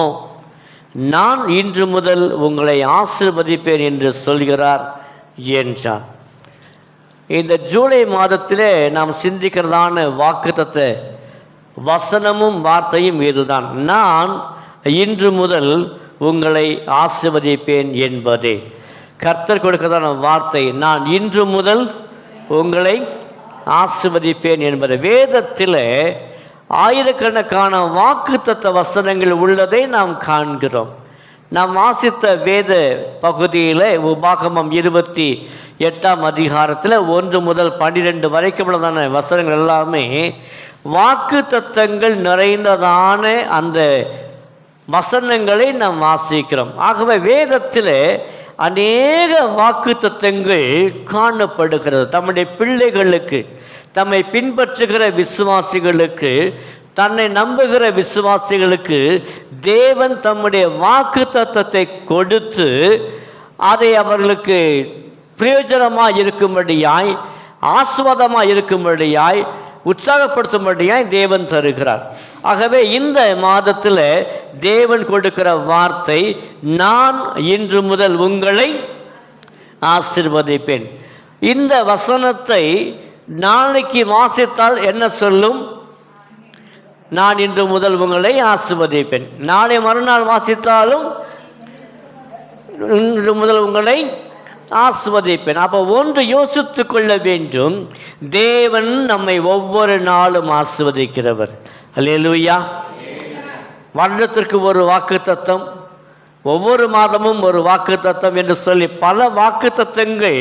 நான் இன்று முதல் உங்களை ஆசீர்வதிப்பேன் என்று சொல்கிறார் என்றார். இந்த ஜூலை மாதத்திலே நாம் சிந்திக்கிறதான வாக்குத்தத்த வசனமும் வார்த்தையும் இதுதான். நான் இன்று முதல் உங்களை ஆசீர்வதிப்பேன் என்பதே கர்த்தர் கொடுக்கிறதான வார்த்தை. நான் இன்று முதல் உங்களை ஆசீர்வதிப்பேன் என்பது. வேதத்தில் ஆயிரக்கணக்கான வாக்குத்தத்த வசனங்கள் உள்ளதை நாம் காண்கிறோம். நாம் வாசித்த வேத பகுதியில் உபாகமம் 28ஆம் அதிகாரத்தில் 1 முதல் 12 வரைக்கும் உள்ளதான வசனங்கள் எல்லாமே வாக்குத்தத்தங்கள் நிறைந்ததான அந்த வசனங்களை நாம் வாசிக்கிறோம். ஆகவே வேதத்தில் அநேக வாக்குத்தத்தங்கள் காணப்படுகிறது. தம்முடைய பிள்ளைகளுக்கு, தம்மை பின்பற்றுகிற விசுவாசிகளுக்கு தன்னை நம்புகிற விசுவாசிகளுக்கு தேவன் தம்முடைய வாக்குத்தத்தத்தை கொடுத்து அதை அவர்களுக்கு பிரயோஜனமாக இருக்கும்படியாய், ஆஸ்வாதமாக இருக்கும்படியாய், உற்சாகப்படுத்தும்படியாய் தேவன் தருகிறார். ஆகவே இந்த மாதத்தில் தேவன் கொடுக்கிற வார்த்தை, நான் இன்று முதல் உங்களை ஆசீர்வதிப்பேன். இந்த வசனத்தை நாளைக்கு வாசித்தால் என்ன சொல்லும்? நான் இன்று முதல் உங்களை ஆசீர்வதிப்பேன். நாளை மறுநாள் வாசித்தாலும் இன்று முதல் உங்களை ஆசீர்வதிப்பேன். அப்போ ஒன்று யோசித்து கொள்ள வேண்டும், தேவன் நம்மை ஒவ்வொரு நாளும் ஆசீர்வதிக்கிறவர். அல்லேலூயா. வருடத்திற்கு ஒரு வாக்குத்தத்தம், ஒவ்வொரு மாதமும் ஒரு வாக்குத்தத்தம் என்று சொல்லி பல வாக்குத்தத்தங்கள்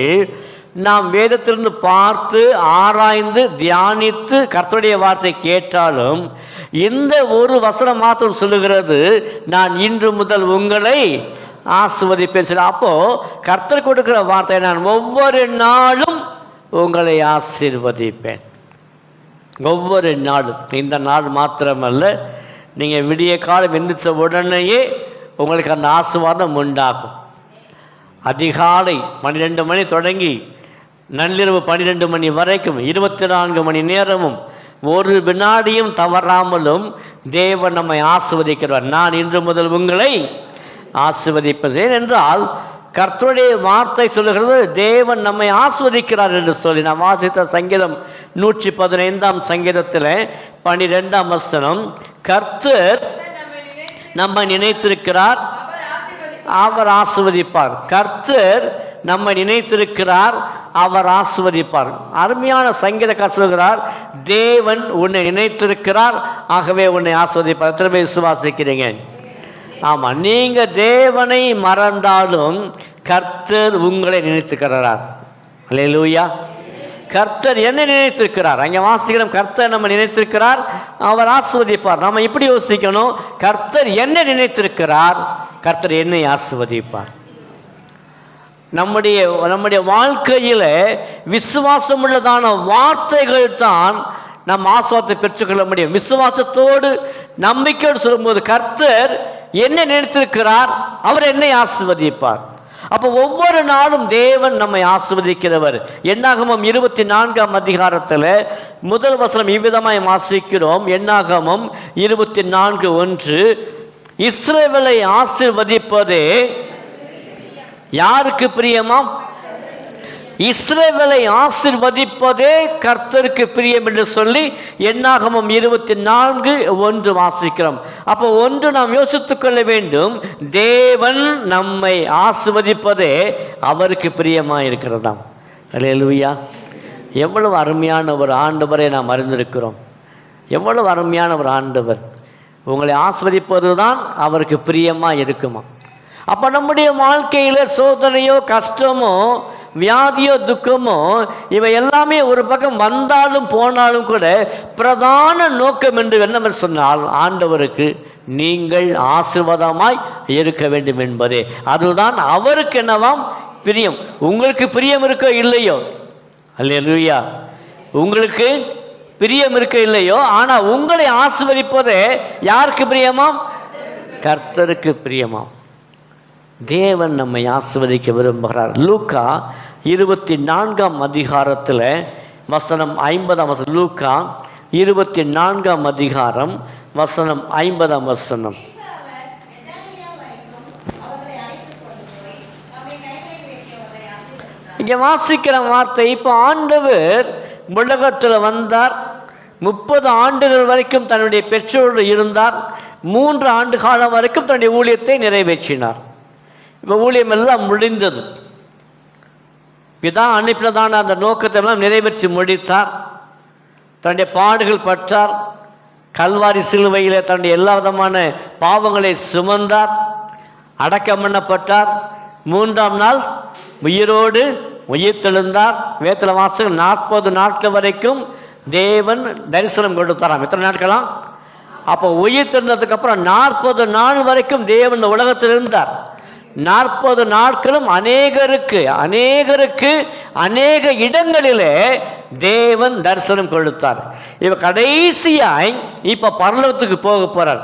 நாம் வேதத்திலிருந்து பார்த்து ஆராய்ந்து தியானித்து கர்த்தருடைய வார்த்தை கேட்டாலும் இந்த ஒரு வசனம் மாத்திரம் சொல்லுகிறது, நான் இன்று முதல் உங்களை ஆசீர்வதிப்பேன் சொல்லி. அப்போது கர்த்தர் கொடுக்கிற வார்த்தை, நான் ஒவ்வொரு நாளும் உங்களை ஆசீர்வதிப்பேன். ஒவ்வொரு நாளும். இந்த நாள் மாத்திரமல்ல, நீங்கள் விடிய காலம் எந்திரிச்ச உடனேயே உங்களுக்கு அந்த ஆசீர்வாதம் உண்டாகும். அதிகாலை 12 மணி தொடங்கி நள்ளிரவு 12 மணி வரைக்கும் 24 மணி நேரமும் ஒரு வினாடியும் தவறாமலும் தேவன் நம்மை ஆசீர்வதிக்கிறார். நான் இன்று முதல் உங்களை ஆசீர்வதிப்பது. ஏனென்றால் கர்த்தருடைய வார்த்தை சொல்லுகிறது, தேவன் நம்மை ஆசீர்வதிக்கிறார் என்று சொல்லி. நான் வாசித்த சங்கீதம் 115ஆம் சங்கீதத்தில் 12ஆம் வசனம், கர்த்தர் நம்மை நினைத்திருக்கிறார், அவர் ஆசீர்வதிப்பார். கர்த்தர் நம்மை நினைத்திருக்கிறார், அவர் ஆசீர்வதிப்பார். அருமையான சங்கீதக்காரர் சொல்கிறார், தேவன் உன்னை நினைத்திருக்கிறார், ஆகவே உன்னை ஆசீர்வதிப்பார். எத்தனை பேர் விசுவாசிக்கிறீங்க? ஆமாம். நீங்கள் தேவனை மறந்தாலும் கர்த்தர் உங்களை நினைத்திருக்கிறார். அல்லேலூயா. கர்த்தர் என்னை நினைத்திருக்கிறார். அங்கே வாசிக்கிறோம், கர்த்தர் நம்ம நினைத்திருக்கிறார், அவர் ஆசீர்வதிப்பார். நம்ம இப்படி யோசிக்கணும், கர்த்தர் என்னை நினைத்திருக்கிறார், கர்த்தர் என்னை ஆசீர்வதிப்பார். நம்முடைய வாழ்க்கையில் விசுவாசம் உள்ளதான வார்த்தைகள் தான் நம்ம ஆசீர்வாதத்தை பெற்றுக்கொள்ள முடியும். விசுவாசத்தோடு நம்பிக்கையோடு சொல்லும்போது, கர்த்தர் என்னை நினைத்திருக்கிறார், அவர் என்னை ஆசீர்வதிப்பார். அப்போ ஒவ்வொரு நாளும் தேவன் நம்மை ஆசீர்வதிக்கிறவர். என்னாகமம் 24ஆம் அதிகாரத்தில் முதல் வசனம் இவ்விதமாய் வாசிக்கிறோம். என்னாகமம் 24:1, இஸ்ரவேலை ஆசீர்வதிப்பதே யாருக்கு பிரியமாம்? இஸ்ரவேலை ஆசீர்வதிப்பதே கர்த்தருக்கு பிரியம் என்று சொல்லி என்னாகமம் 24:1 வாசிக்கிறோம். அப்போ ஒன்று நாம் யோசித்துக் கொள்ள வேண்டும், தேவன் நம்மை ஆசீர்வதிப்பதே அவருக்கு பிரியமாக இருக்கிறதாம். அல்லேலூயா. எவ்வளவு அருமையான ஒரு ஆண்டவரை நாம் அறிந்திருக்கிறோம். எவ்வளவு அருமையான ஒரு ஆண்டவர். உங்களை ஆசீர்வதிப்பது தான் அவருக்கு பிரியமாக இருக்குமா. அப்போ நம்முடைய வாழ்க்கையில் சோதனையோ கஷ்டமோ வியாதியோ துக்கமோ இவை எல்லாமே ஒரு பக்கம் வந்தாலும் போனாலும் கூட பிரதான நோக்கம் என்று என்ன சொன்னால், ஆண்டவருக்கு நீங்கள் ஆசீர்வாதமாய் இருக்க வேண்டும் என்பதே. அதுதான் அவருக்கு என்னவாம்? பிரியம். உங்களுக்கு பிரியம் இருக்கோ இல்லையோ, அல்லேலூயா, உங்களுக்கு பிரியம் இருக்க இல்லையோ, ஆனால் உங்களை ஆசீர்வதிப்பதே யாருக்கு பிரியமாம்? கர்த்தருக்கு பிரியமாம். தேவன் நம்மை ஆசீர்வதிக்க விரும்புகிறார். லூக்கா 24ஆம் அதிகாரத்தில் வசனம் 50ஆம் வசனம். லூக்கா 24ஆம் அதிகாரம் வசனம் 50ஆம் வசனம். இங்கே வாசிக்கிற வார்த்தை, இப்போ ஆண்டவர் உலகத்தில் வந்தார், 30 ஆண்டுகள் வரைக்கும் தன்னுடைய பெற்றோடு இருந்தார், 3 ஆண்டு காலம் வரைக்கும் தன்னுடைய ஊழியத்தை நிறைவேற்றினார். இப்போ ஊழியம் எல்லாம் முடிந்தது. பிதா அனுப்பினதான அந்த நோக்கத்தை எல்லாம் நிறைவேற்றி முடித்தார். தன்னுடைய பாடுகள் பற்றார், கல்வாரி சிலுவையில் தன்னுடைய எல்லா விதமான பாவங்களை சுமந்தார், அடக்கம் பண்ணப்பட்டார். 3ஆம் நாள் உயிரோடு உயிர்த்தெழுந்தார். வேதத்தில் வாசகம் 40 நாட்கள் வரைக்கும் தேவன் தரிசனம் கொடுத்தாராம். எத்தனை நாட்களாம்? அப்போ உயிர் தெரிந்ததுக்கு அப்புறம் 40 நாள் வரைக்கும் தேவன் இந்த உலகத்தில் இருந்தார். 40 நாட்களும் அநேகருக்கு அநேக இடங்களிலே தேவன் தரிசனம் கொடுத்தார். இப்போ கடைசியாய் இப்போ பரலோகத்துக்கு போக போகிறார்.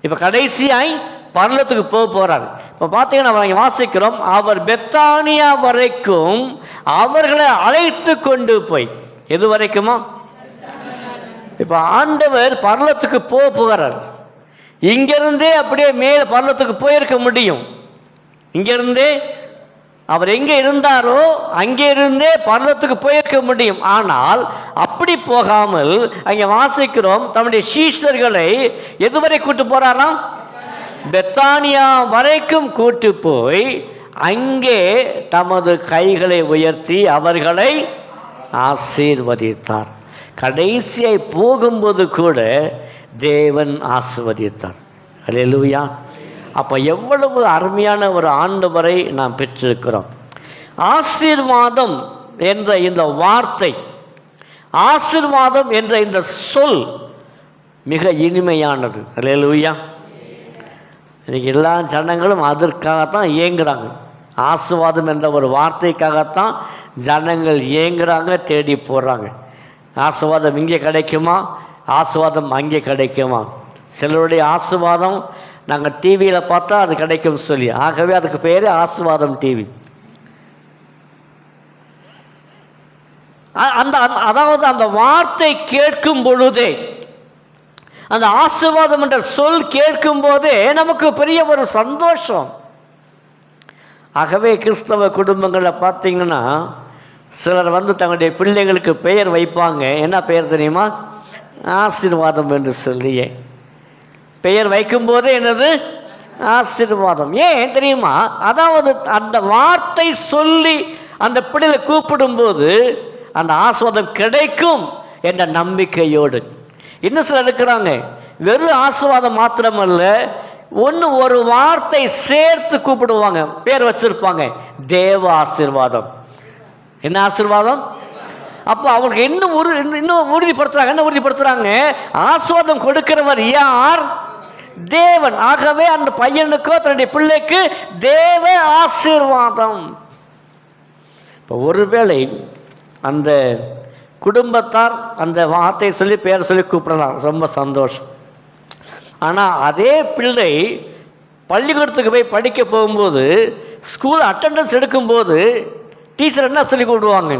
இப்போ கடைசியாய் பரலோகத்துக்கு போக போகிறார். இப்போ பார்த்தீங்கன்னா நாங்கள் வாசிக்கிறோம், அவர் பெத்தானியா வரைக்கும் அவர்களை அழைத்து கொண்டு போய், எது வரைக்குமோ? இப்போ ஆண்டவர் பரலோகத்துக்கு போகிறார். இங்கிருந்தே அப்படியே மேலே பரலோகத்துக்கு போயிருக்க முடியும். இங்கிருந்தே அவர் எங்கே இருந்தாரோ அங்கே இருந்தே பரலோகத்துக்கு போயிருக்க முடியும். ஆனால் அப்படி போகாமல் அங்கே வாசிக்கிறோம், தம்முடைய சீஷர்களை எதுவரை கூட்டு போறாராம்? பெத்தானியா வரைக்கும் கூட்டு போய் அங்கே தமது கைகளை உயர்த்தி அவர்களை ஆசீர்வதித்தார். கடைசியாய் போகும்போது கூட தேவன் ஆசீர்வதித்தார். அல்லேலூயா. அப்போ எவ்வளவு அருமையான ஒரு ஆண்டவரை நாம் பெற்றிருக்கிறோம். ஆசீர்வாதம் என்ற இந்த வார்த்தை, ஆசீர்வாதம் என்ற இந்த சொல் மிக இனிமையானது. அல்லேலூயா. இன்னைக்கு எல்லா ஜனங்களும் அதற்காகத்தான் ஏங்குறாங்க. ஆசீர்வாதம் என்ற ஒரு வார்த்தைக்காகத்தான் ஜனங்கள் ஏங்குறாங்க, தேடி போடுறாங்க. ஆசீர்வாதம் இங்கே கிடைக்குமா, ஆசீர்வாதம் அங்கே கிடைக்குமா? சிலருடைய ஆசீர்வாதம் நாங்கள் டிவியில் பார்த்தா அது கிடைக்கும் சொல்லி, ஆகவே அதுக்கு பேர் ஆசீர்வாதம் டிவி. அதாவது அந்த வார்த்தை கேட்கும் பொழுதே, அந்த ஆசீர்வாதம் என்ற சொல் கேட்கும் போதே நமக்கு பெரிய ஒரு சந்தோஷம். ஆகவே கிறிஸ்தவ குடும்பங்களில் பார்த்தீங்கன்னா சிலர் தங்களுடைய பிள்ளைகளுக்கு பெயர் வைப்பாங்க. என்ன பெயர் தெரியுமா? ஆசீர்வாதம் என்று சொல்லியே பெயர் வைக்கும்போது என்னது? ஆசீர்வாதம். ஏன் தெரியுமா? அதாவது அந்த வார்த்தை சொல்லி அந்த பிள்ளைகளை கூப்பிடும்போது அந்த ஆசீர்வாதம் கிடைக்கும் என்ற நம்பிக்கையோடு. இன்னும் சிலர் இருக்கிறாங்க, வெறும் ஆசீர்வாதம் மாத்திரமல்ல, ஒரு வார்த்தை சேர்த்து கூப்பிடுவாங்க, பேர் வச்சிருப்பாங்க, தேவ ஆசீர்வாதம். என்ன ஆசீர்வாதம்? அப்போ அவங்களுக்கு இன்னும் உறுதிப்படுத்துறாங்க. என்ன உறுதிப்படுத்துறாங்க? ஆசீர்வாதம் கொடுக்கிறவர் யார்? தேவன். ஆகவே அந்த பையனுக்கோ தன்னுடைய பிள்ளைக்கு தேவ ஆசீர்வாதம். இப்போ ஒருவேளை அந்த குடும்பத்தார் அந்த வார்த்தையை சொல்லி பேரை சொல்லி கூப்பிடலாம், ரொம்ப சந்தோஷம். ஆனால் அதே பிள்ளை பள்ளிக்கூடத்துக்கு போய் படிக்க போகும்போது, ஸ்கூல் அட்டெண்டன்ஸ் எடுக்கும்போது டீச்சர் என்ன சொல்லி கூப்பிடுவாங்க?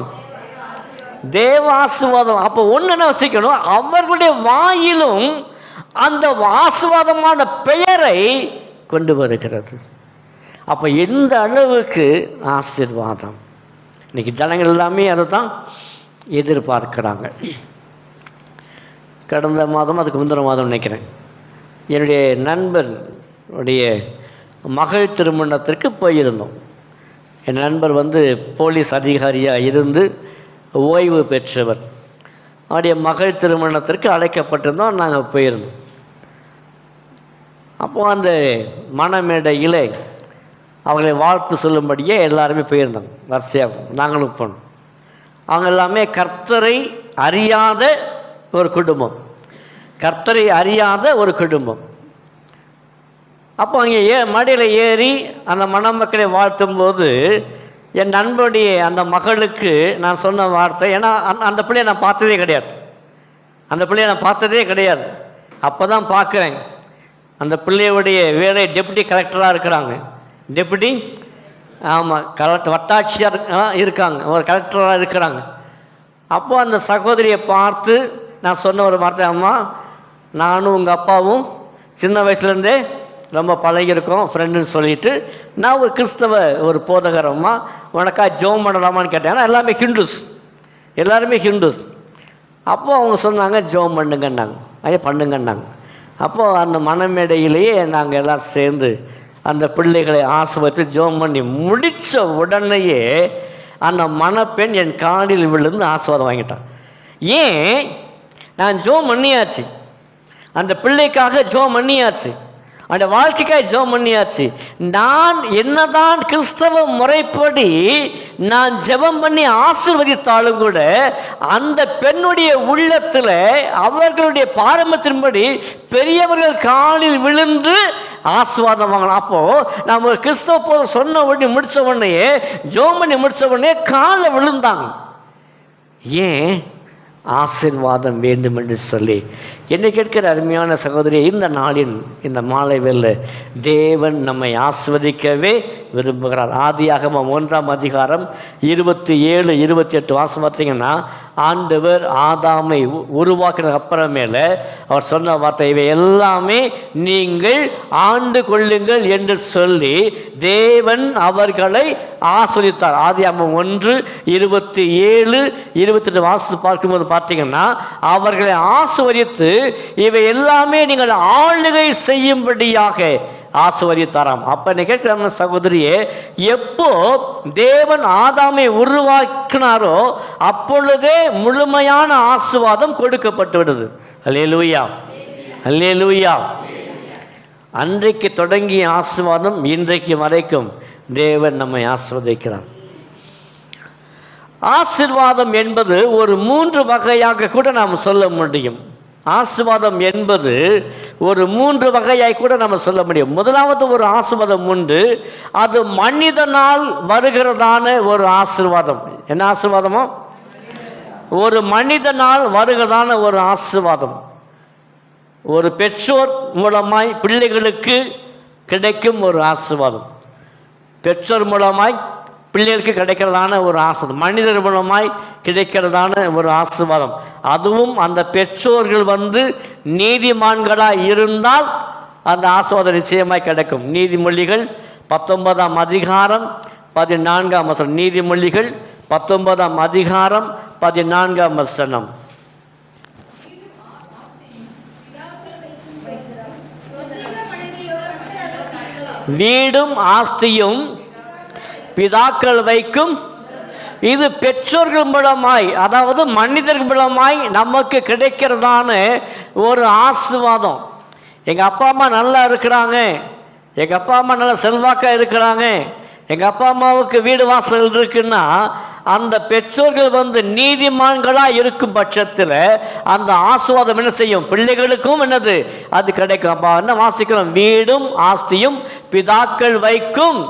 தேவ ஆசீர்வாதம். அப்போ ஒன்று என்ன வசிக்கணும், அவர்களுடைய வாயிலும் அந்த ஆசீர்வாதமான பெயரை கொண்டு வருகிறது. அப்போ எந்த அளவுக்கு ஆசீர்வாதம்! இன்னைக்கு ஜனங்கள் எல்லாமே அதை தான் எதிர்பார்க்கிறாங்க. கடந்த மாதம், அதுக்கு முந்தின மாதம் நினைக்கிறேன், என்னுடைய நண்பனுடைய மகள் திருமணத்திற்கு போயிருந்தோம். என் நண்பர் போலீஸ் அதிகாரியாக இருந்து ஓய்வு பெற்றவர். அவருடைய மகள் திருமணத்திற்கு அழைக்கப்பட்டிருந்தோம். நாங்கள் போயிருந்தோம். அப்போது அந்த மணமேடையில் அவர்களை வாழ்த்து சொல்லும்படியே எல்லாருமே போயிருந்தாங்க. வரிசையாக நாங்களும் போனோம். அவங்க எல்லாமே கர்த்தரை அறியாத ஒரு குடும்பம், கர்த்தரை அறியாத ஒரு குடும்பம். அப்போ அங்கே மடியில் ஏறி அந்த மணமக்களை வாழ்த்தும்போது என் நண்பனுடைய அந்த மகளுக்கு நான் சொன்ன வார்த்தை, ஏன்னா அந்த பிள்ளையை நான் பார்த்ததே கிடையாது, அந்த பிள்ளையை நான் பார்த்ததே கிடையாது. அப்போ தான் பார்க்குறேன், அந்த பிள்ளையுடைய வேலை டெப்யூட்டி கலெக்டராக இருக்கிறாங்க. டெப்யூட்டி, ஆமாம், கலெக்டர் வட்டாட்சியாக இருக்காங்க, ஒரு கலெக்டராக இருக்கிறாங்க. அப்போது அந்த சகோதரியை பார்த்து நான் சொன்ன ஒரு வார்த்தை, அம்மா நானும் உங்கள் அப்பாவும் சின்ன வயசுலேருந்தே ரொம்ப பழகியிருக்கோம், ஃப்ரெண்டுன்னு சொல்லிவிட்டு, நான் ஒரு கிறிஸ்தவ ஒரு போதகரம்மா, உனக்கா ஜோம் பண்ணலாமான்னு கேட்டேன். ஏன்னா எல்லாமே ஹிந்துஸ், எல்லாருமே ஹிந்துஸ். அப்போது அவங்க சொன்னாங்க ஜோம் பண்ணுங்கன்னாங்க. ஐயா பண்ணுங்கன்னாங்க. அப்போது அந்த மணமேடையிலேயே நாங்கள் எல்லோரும் சேர்ந்து அந்த பிள்ளைகளை ஆசீர்வதித்து ஜோம் பண்ணி முடித்த உடனேயே அந்த மணப்பெண் என் காலில் விழுந்து ஆசீர்வாதம் வாங்கிட்டான். ஏன்? நான் ஜோம் பண்ணியாச்சு, அந்த பிள்ளைக்காக ஜோம் பண்ணியாச்சு, அந்த வாழ்க்கைக்காக ஜெபம் பண்ணியாச்சு. நான் என்னதான் கிறிஸ்தவ முறைப்படி நான் ஜெபம் பண்ணி ஆசீர்வதித்தாலும் கூட அந்த பெண்ணுடைய உள்ளத்தில் அவர்களுடைய பாரம்பரியத்தின்படி பெரியவர்கள் காலில் விழுந்து ஆசீர்வாதம் வாங்கலாம். அப்போது நம்ம ஒரு கிறிஸ்தவ போல சொன்ன உடனே முடித்த உடனே ஜெபம் பண்ணி முடித்த உடனே காலில் விழுந்தாங்க. ஏன் ஆசீர்வாதம் வேண்டும் என்று சொல்லி என்னை கேட்கிற அருமையான சகோதரி, இந்த நாளின் இந்த மாலை வேளை தேவன் நம்மை ஆஸ்வதிக்கவே விரும்புகிறார். ஆதியாகமம் 1ஆம் அதிகாரம் 27, 28 வாசம் பார்த்தீங்கன்னா, ஆண்டவர் ஆதாமை உருவாக்கின அப்புறமேல அவர் சொன்ன வார்த்தை, இவை எல்லாமே நீங்கள் ஆண்டு கொள்ளுங்கள் என்று சொல்லி தேவன் அவர்களை ஆஸ்வதித்தார். ஆதியாகமம் 1:27, 28 வாசித்து பார்க்கும்போது பார்த்தீங்கன்னா, அவர்களை ஆஸ்வதித்து இவை எல்லாமே நீங்கள் ஆளுகை செய்யும்படியாக ஆசீர்வதித்தாராம். அப்ப என்ன கேட்கிற சகோதரியே, எப்போ தேவன் ஆதாமை உருவாக்கினாரோ அப்பொழுதே முழுமையான ஆசீர்வாதம் கொடுக்கப்பட்டு விடுது. அல்லேலூயா, அல்லேலூயா. அன்றைக்கு தொடங்கிய ஆசீர்வாதம் இன்றைக்கு வரைக்கும் தேவன் நம்மை ஆசீர்வதிக்கிறார். ஆசீர்வாதம் என்பது ஒரு 3 வகையாக கூட நாம் சொல்ல முடியும். ஆசீர்வாதம் என்பது ஒரு 3 வகையாய் கூட நம்ம சொல்ல முடியும். முதலாவது ஒரு ஆசீர்வாதம் உண்டு, அது மனிதனால் வருகிறதான ஒரு ஆசீர்வாதம். என்ன ஆசீர்வாதமோ? ஒரு மனிதனால் வருகிறதான ஒரு ஆசீர்வாதம். ஒரு பெற்றோர் மூலமாய் பிள்ளைகளுக்கு கிடைக்கும் ஒரு ஆசீர்வாதம். பெற்றோர் மூலமாய் பிள்ளைகளுக்கு கிடைக்கிறதான ஒரு ஆசீர்வாதம், மனிதர் மூலமாய் கிடைக்கிறதான ஒரு ஆசீர்வாதம். அதுவும் அந்த பெற்றோர்கள் நீதிமான்களாக இருந்தால் அந்த ஆசீர்வாதம் நிச்சயமாய் கிடைக்கும். நீதிமொழிகள் 19ஆம் அதிகாரம் 14ஆம் வசனம். நீதிமொழிகள் 19ஆம் அதிகாரம் 14ஆம் வசனம். வீடும் ஆஸ்தியும் பிதாக்கள் வைக்கும், இது பெற்றோர்கள் மூலமாய், அதாவது மனிதர்கள் மூலமாய் நமக்கு கிடைக்கிறதான ஒரு ஆசீர்வாதம். எங்கள் அப்பா அம்மா நல்லா இருக்கிறாங்க, எங்கள் அப்பா அம்மா நல்லா செல்வாக்காக இருக்கிறாங்க, எங்கள் அப்பா அம்மாவுக்கு வீடு வாசல் இருக்குன்னா அந்த பெற்றோர்கள் நீதிமான்களாக இருக்கும் பட்சத்தில் அந்த ஆசீர்வாதம் என்ன செய்யும்? பிள்ளைகளுக்கும் என்னது அது கிடைக்கும். அப்போ என்ன வாசிக்கிறோம்? வீடும் ஆஸ்தியும் பிதாக்கள் வைக்கும்.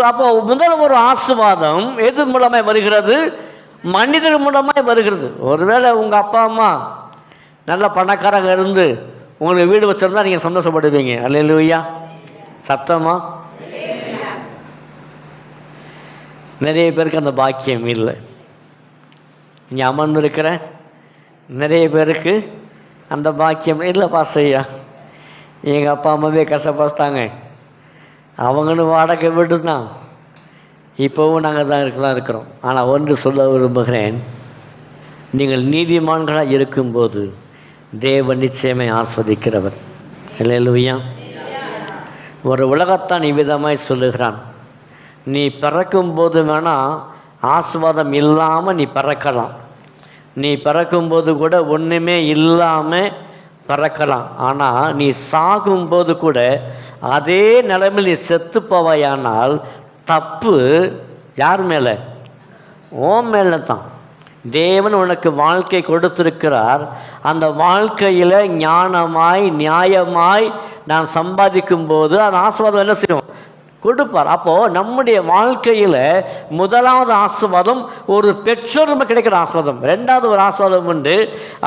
அப்போ முதல் ஒரு ஆசீர்வாதம் எது மூலமாய் வருகிறது? மனிதர் மூலமாய் வருகிறது. ஒருவேளை உங்கள் அப்பா அம்மா நல்ல பணக்காரங்க இருந்து உங்களுக்கு வீடு வச்சிருந்தா நீங்கள் சந்தோஷப்படுவீங்க. அல்லேலூயா, சத்தமா. நிறைய பேருக்கு அந்த பாக்கியம் இல்லை. இங்கே அமர்ந்திருக்கிற நிறைய பேருக்கு அந்த பாக்கியம் இல்லை. பாசையா, எங்கள் அப்பா அம்மாவே கஷ்டப்பட்டாங்க, அவங்களும் வாடகை வீடு தான், இப்போவும் நாங்கள் தான் இருக்கிறோம். ஆனால் ஒன்று சொல்ல விரும்புகிறேன், நீங்கள் நீதிமான்களாக இருக்கும்போது தேவன் நிச்சயமே ஆஸ்வதிக்கிறவர். அல்லேலூயா. ஒரு உலகத்தான் இவ்விதமாய் சொல்லுகிறான், நீ பிறக்கும்போது வேணால் ஆசீர்வாதம் இல்லாமல் நீ பிறக்கலாம், நீ பிறக்கும்போது கூட ஒன்றுமே இல்லாமல் பிறக்கலாம், ஆனால் நீ சாகும்போது கூட அதே நிலைமையில் நீ செத்து போவாயானால் தப்பு யார் மேலே? ஓம் மேலே தான். தேவன் உனக்கு வாழ்க்கை கொடுத்திருக்கிறார். அந்த வாழ்க்கையில் ஞானமாய் நியாயமாய் நான் சம்பாதிக்கும் போது அந்த ஆசீர்வாதம் என்ன செய்யும்? கொடுப்பார். அப்போது நம்முடைய வாழ்க்கையில் முதலாவது ஆசீர்வாதம் ஒரு பெற்றோர் கிடைக்கிற ஆசீர்வாதம். ரெண்டாவது ஒரு ஆசீர்வாதம் உண்டு,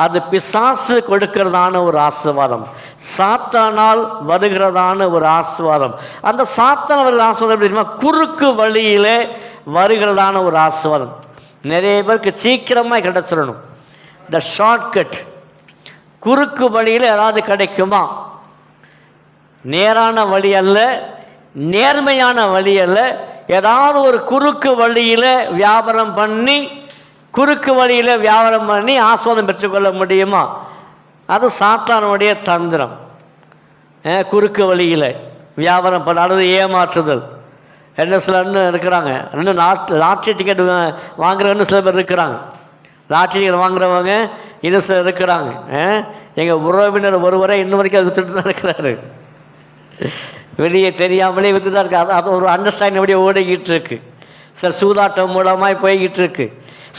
அது பிசாசு கொடுக்கிறதான ஒரு ஆசீர்வாதம், சாத்தானால் வருகிறதான ஒரு ஆசீர்வாதம். அந்த சாத்தான் வருகிற ஆசீர்வாதம் எப்படின்னா குறுக்கு வழியில் வருகிறதான ஒரு ஆசீர்வாதம். நிறைய பேருக்கு சீக்கிரமாக கிடைச்சிடணும். இந்த ஷார்ட்கட், குறுக்கு வழியில் ஏதாவது கிடைக்குமா? நேரான வழி அல்ல, நேர்மையான வழி அல்ல, ஏதாவது ஒரு குறுக்கு வழியில் வியாபாரம் பண்ணி ஆசீர்வாதம் பெற்றுக்கொள்ள முடியுமா? அது சாத்தானுடைய தந்திரம். குறுக்கு வழியில் வியாபாரம் பண்ண, அல்லது ஏமாற்றுதல். என்ன சில இன்னும் இருக்கிறாங்க, இன்னும் லாட்ரி டிக்கெட் வாங்குறவங்க சில பேர் இருக்கிறாங்க, லாட்ரி டிக்கெட் வாங்குறவங்க இன்னும் சிலர் இருக்கிறாங்க. எங்கள் உறவினர் ஒருவரை இன்னும் வரைக்கும் அது வித்துட்டு தான் இருக்கிறாரு, வெளியே தெரியாமலே வித்து தான் இருக்கு. அது ஒரு அண்டர்ஸ்டாண்டிங் அப்படியே ஓடிக்கிட்டு இருக்கு, சார் சூதாட்டம் மூலமாக போய்கிட்டு இருக்கு.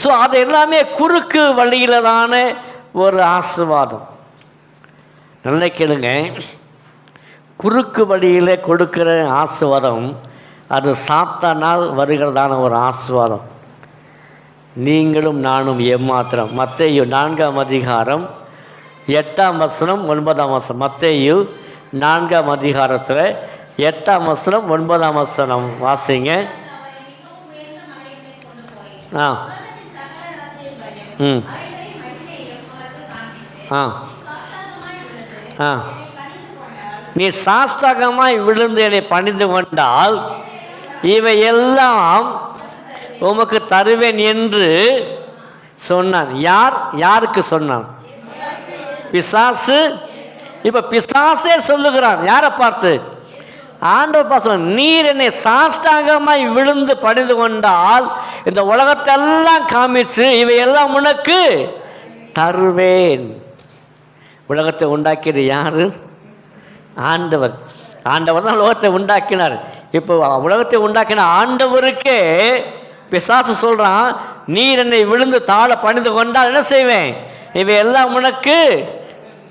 ஸோ அது எல்லாமே குறுக்கு வழியில் தானே ஒரு ஆசீர்வாதம். நல்லா கேளுங்க, குறுக்கு வழியில் கொடுக்குற ஆசீர்வாதம் அது சாத்தானால் வருகிறதான ஒரு ஆசீர்வாதம். நீங்களும் நானும் எம்மாத்திரம். மத்தேயு 4ஆம் அதிகாரம் 8ஆம் வசனம் 9ஆம் வசனம். மத்தேயு 4ஆம் அதிகாரத்தில் 8ஆம் வசனம் 9ஆம் வசனம் வாசிங்க. ஆ ம் ஆ ஆ நீ சாஷ்டாகமாய் விழுந்து என்னை பணிந்து கொண்டால் இவையெல்லாம் உமக்கு தருவேன் என்று சொன்னான். யாருக்கு சொன்னான்? பிசாசு. இப்ப பிசாசே சொல்லுகிறான். யாரை பார்த்து? ஆண்டவர் பார்த்து, நீர் என்னை சாஷ்டாங்கமாய் விழுந்து பணிந்து கொண்டால் இந்த உலகத்தெல்லாம் காமிச்சு இவையெல்லாம் உனக்கு தருவேன். உலகத்தை உண்டாக்கியது யாரு? ஆண்டவர். ஆண்டவர் தான் உலகத்தை உண்டாக்கினார். இப்போ உலகத்தை உண்டாக்கின ஆண்டவருக்கே பிசாசு சொல்றான், நீர் என்னை விழுந்து தாழ பணிந்து கொண்டால் என்ன செய்வேன்? இவையெல்லாம் உனக்கு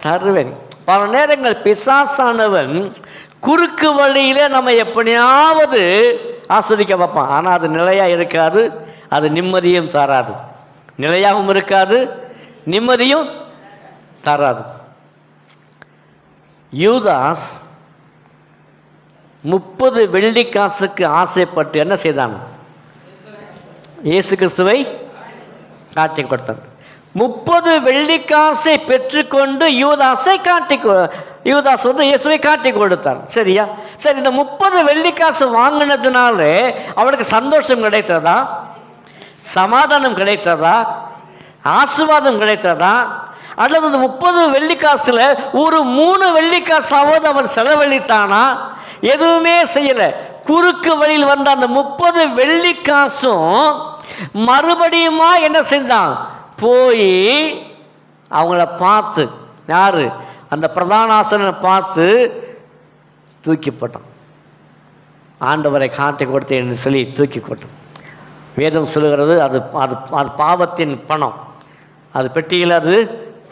தருவேன். பல நேரங்கள் பிசாசானவன் குறுக்கு வழியிலே நம்ம எப்படியாவது ஆஸ்வதிக்க பார்ப்பான். ஆனால் அது நிலையாக இருக்காது, அது நிம்மதியும் தராது. நிலையாகவும் இருக்காது, நிம்மதியும் தராது. யூதாஸ் 30 வெள்ளிக்காசுக்கு ஆசைப்பட்டு என்ன செய்தான்? இயேசு கிறிஸ்துவை காட்டி கொடுத்தான். 30 வெள்ளிக்காசை பெற்றுக்கொண்டு யூதாஸ் இயேசுவை காட்டி கொடுத்தான். சரியா? சரி, இந்த 30 வெள்ளிக்காசு வாங்கினதுனால அவனுக்கு சந்தோஷம் கிடைத்ததா? சமாதானம் கிடைத்ததா? ஆசீர்வாதம் கிடைத்ததா? அல்லது அந்த 30 வெள்ளிக்காசுல ஒரு 3 வெள்ளிக்காசாவது அவன் செலவழித்தானா? எதுவுமே செய்யல. குறுக்கு வழியில் வந்த அந்த 30 வெள்ளிக்காசும் மறுபடியுமா என்ன செஞ்சான்? போய் அவங்கள பார்த்து, யாரு? அந்த பிரதான ஆசிரியரை பார்த்து தூக்கி போட்டான். ஆண்டவரை காட்டி கொடுத்தேன்னு சொல்லி தூக்கி போட்டான். வேதம் சொல்லுகிறது அது அது அது பாவத்தின் பணம், அது பெட்டியில் அது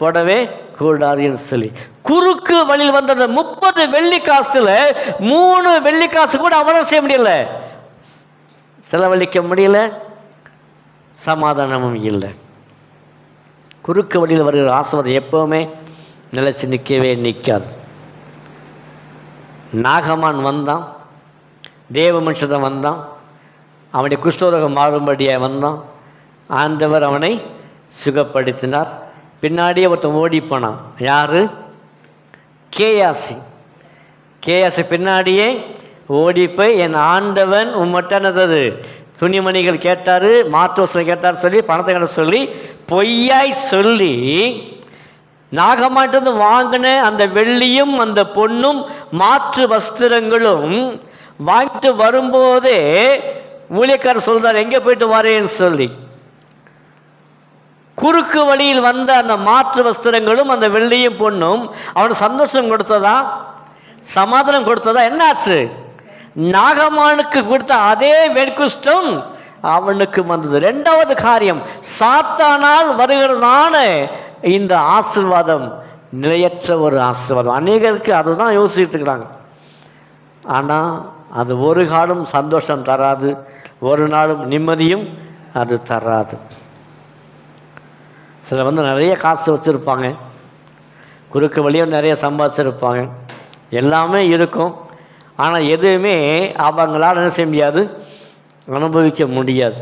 போடவே கூடாதுன்னு சொல்லி. குறுக்கு வழியில் வந்த அந்த 30 வெள்ளிக்காசுல 3 வெள்ளிக்காசு கூட அவனும் செய்ய முடியல, செலவழிக்க முடியல, சமாதானமும் இல்லை. குறுக்கு வழியில் வருகிற ஆசீர்வாதம் எப்பவுமே நிலைச்சு நிற்காது. நாகமான் வந்தான், தேவ மனுஷன் வந்தான், அவனுடைய குஷ்டரோகம் மாறும்படியாக வந்தான். ஆண்டவர் அவனை சுகப்படுத்தினார். பின்னாடியே ஒருத்தன் ஓடி போனான். யாரு? கேயாசி பின்னாடியே ஓடி போய், என் ஆண்டவன் உம்மட்டனது துணிமணிகள் கேட்டார், மாற்று வசனம் கேட்டார் சொல்லி பணத்தை கட்ட சொல்லி பொய்யாய் சொல்லி நாகமாட்டிருந்து வாங்கின அந்த வெள்ளியும் அந்த பொண்ணும் மாற்று வஸ்திரங்களும் வாங்கிட்டு வரும்போதே ஊழியக்காரர் சொல்றார், எங்கே போயிட்டு வரேன்னு சொல்லி. குறுக்கு வழியில் வந்த அந்த மாற்று வஸ்திரங்களும் அந்த வெள்ளியும் பொண்ணும் அவனுக்கு சந்தோஷம் கொடுத்ததா? சமாதானம் கொடுத்ததா? என்னாச்சு? நாகமானுக்கு கொடுத்த அதே வெண்குஷ்டம் அவனுக்கு வந்தது. 2வது காரியம், சாத்தானால் வருகிறதான இந்த ஆசீர்வாதம் நிலையற்ற ஒரு ஆசீர்வாதம். அநேகருக்கு அதுதான் யோசிச்சுக்கிறாங்க. ஆனால் அது ஒரு காலம் சந்தோஷம் தராது, ஒரு நாளும் நிம்மதியும் அது தராது. சில நிறைய காசு வச்சுருப்பாங்க, குறுக்கு வழியும் நிறைய சம்பாதிச்சிருப்பாங்க, எல்லாமே இருக்கும். ஆனால் எதுவுமே அவங்களால் என்ன செய்ய முடியாது, அனுபவிக்க முடியாது.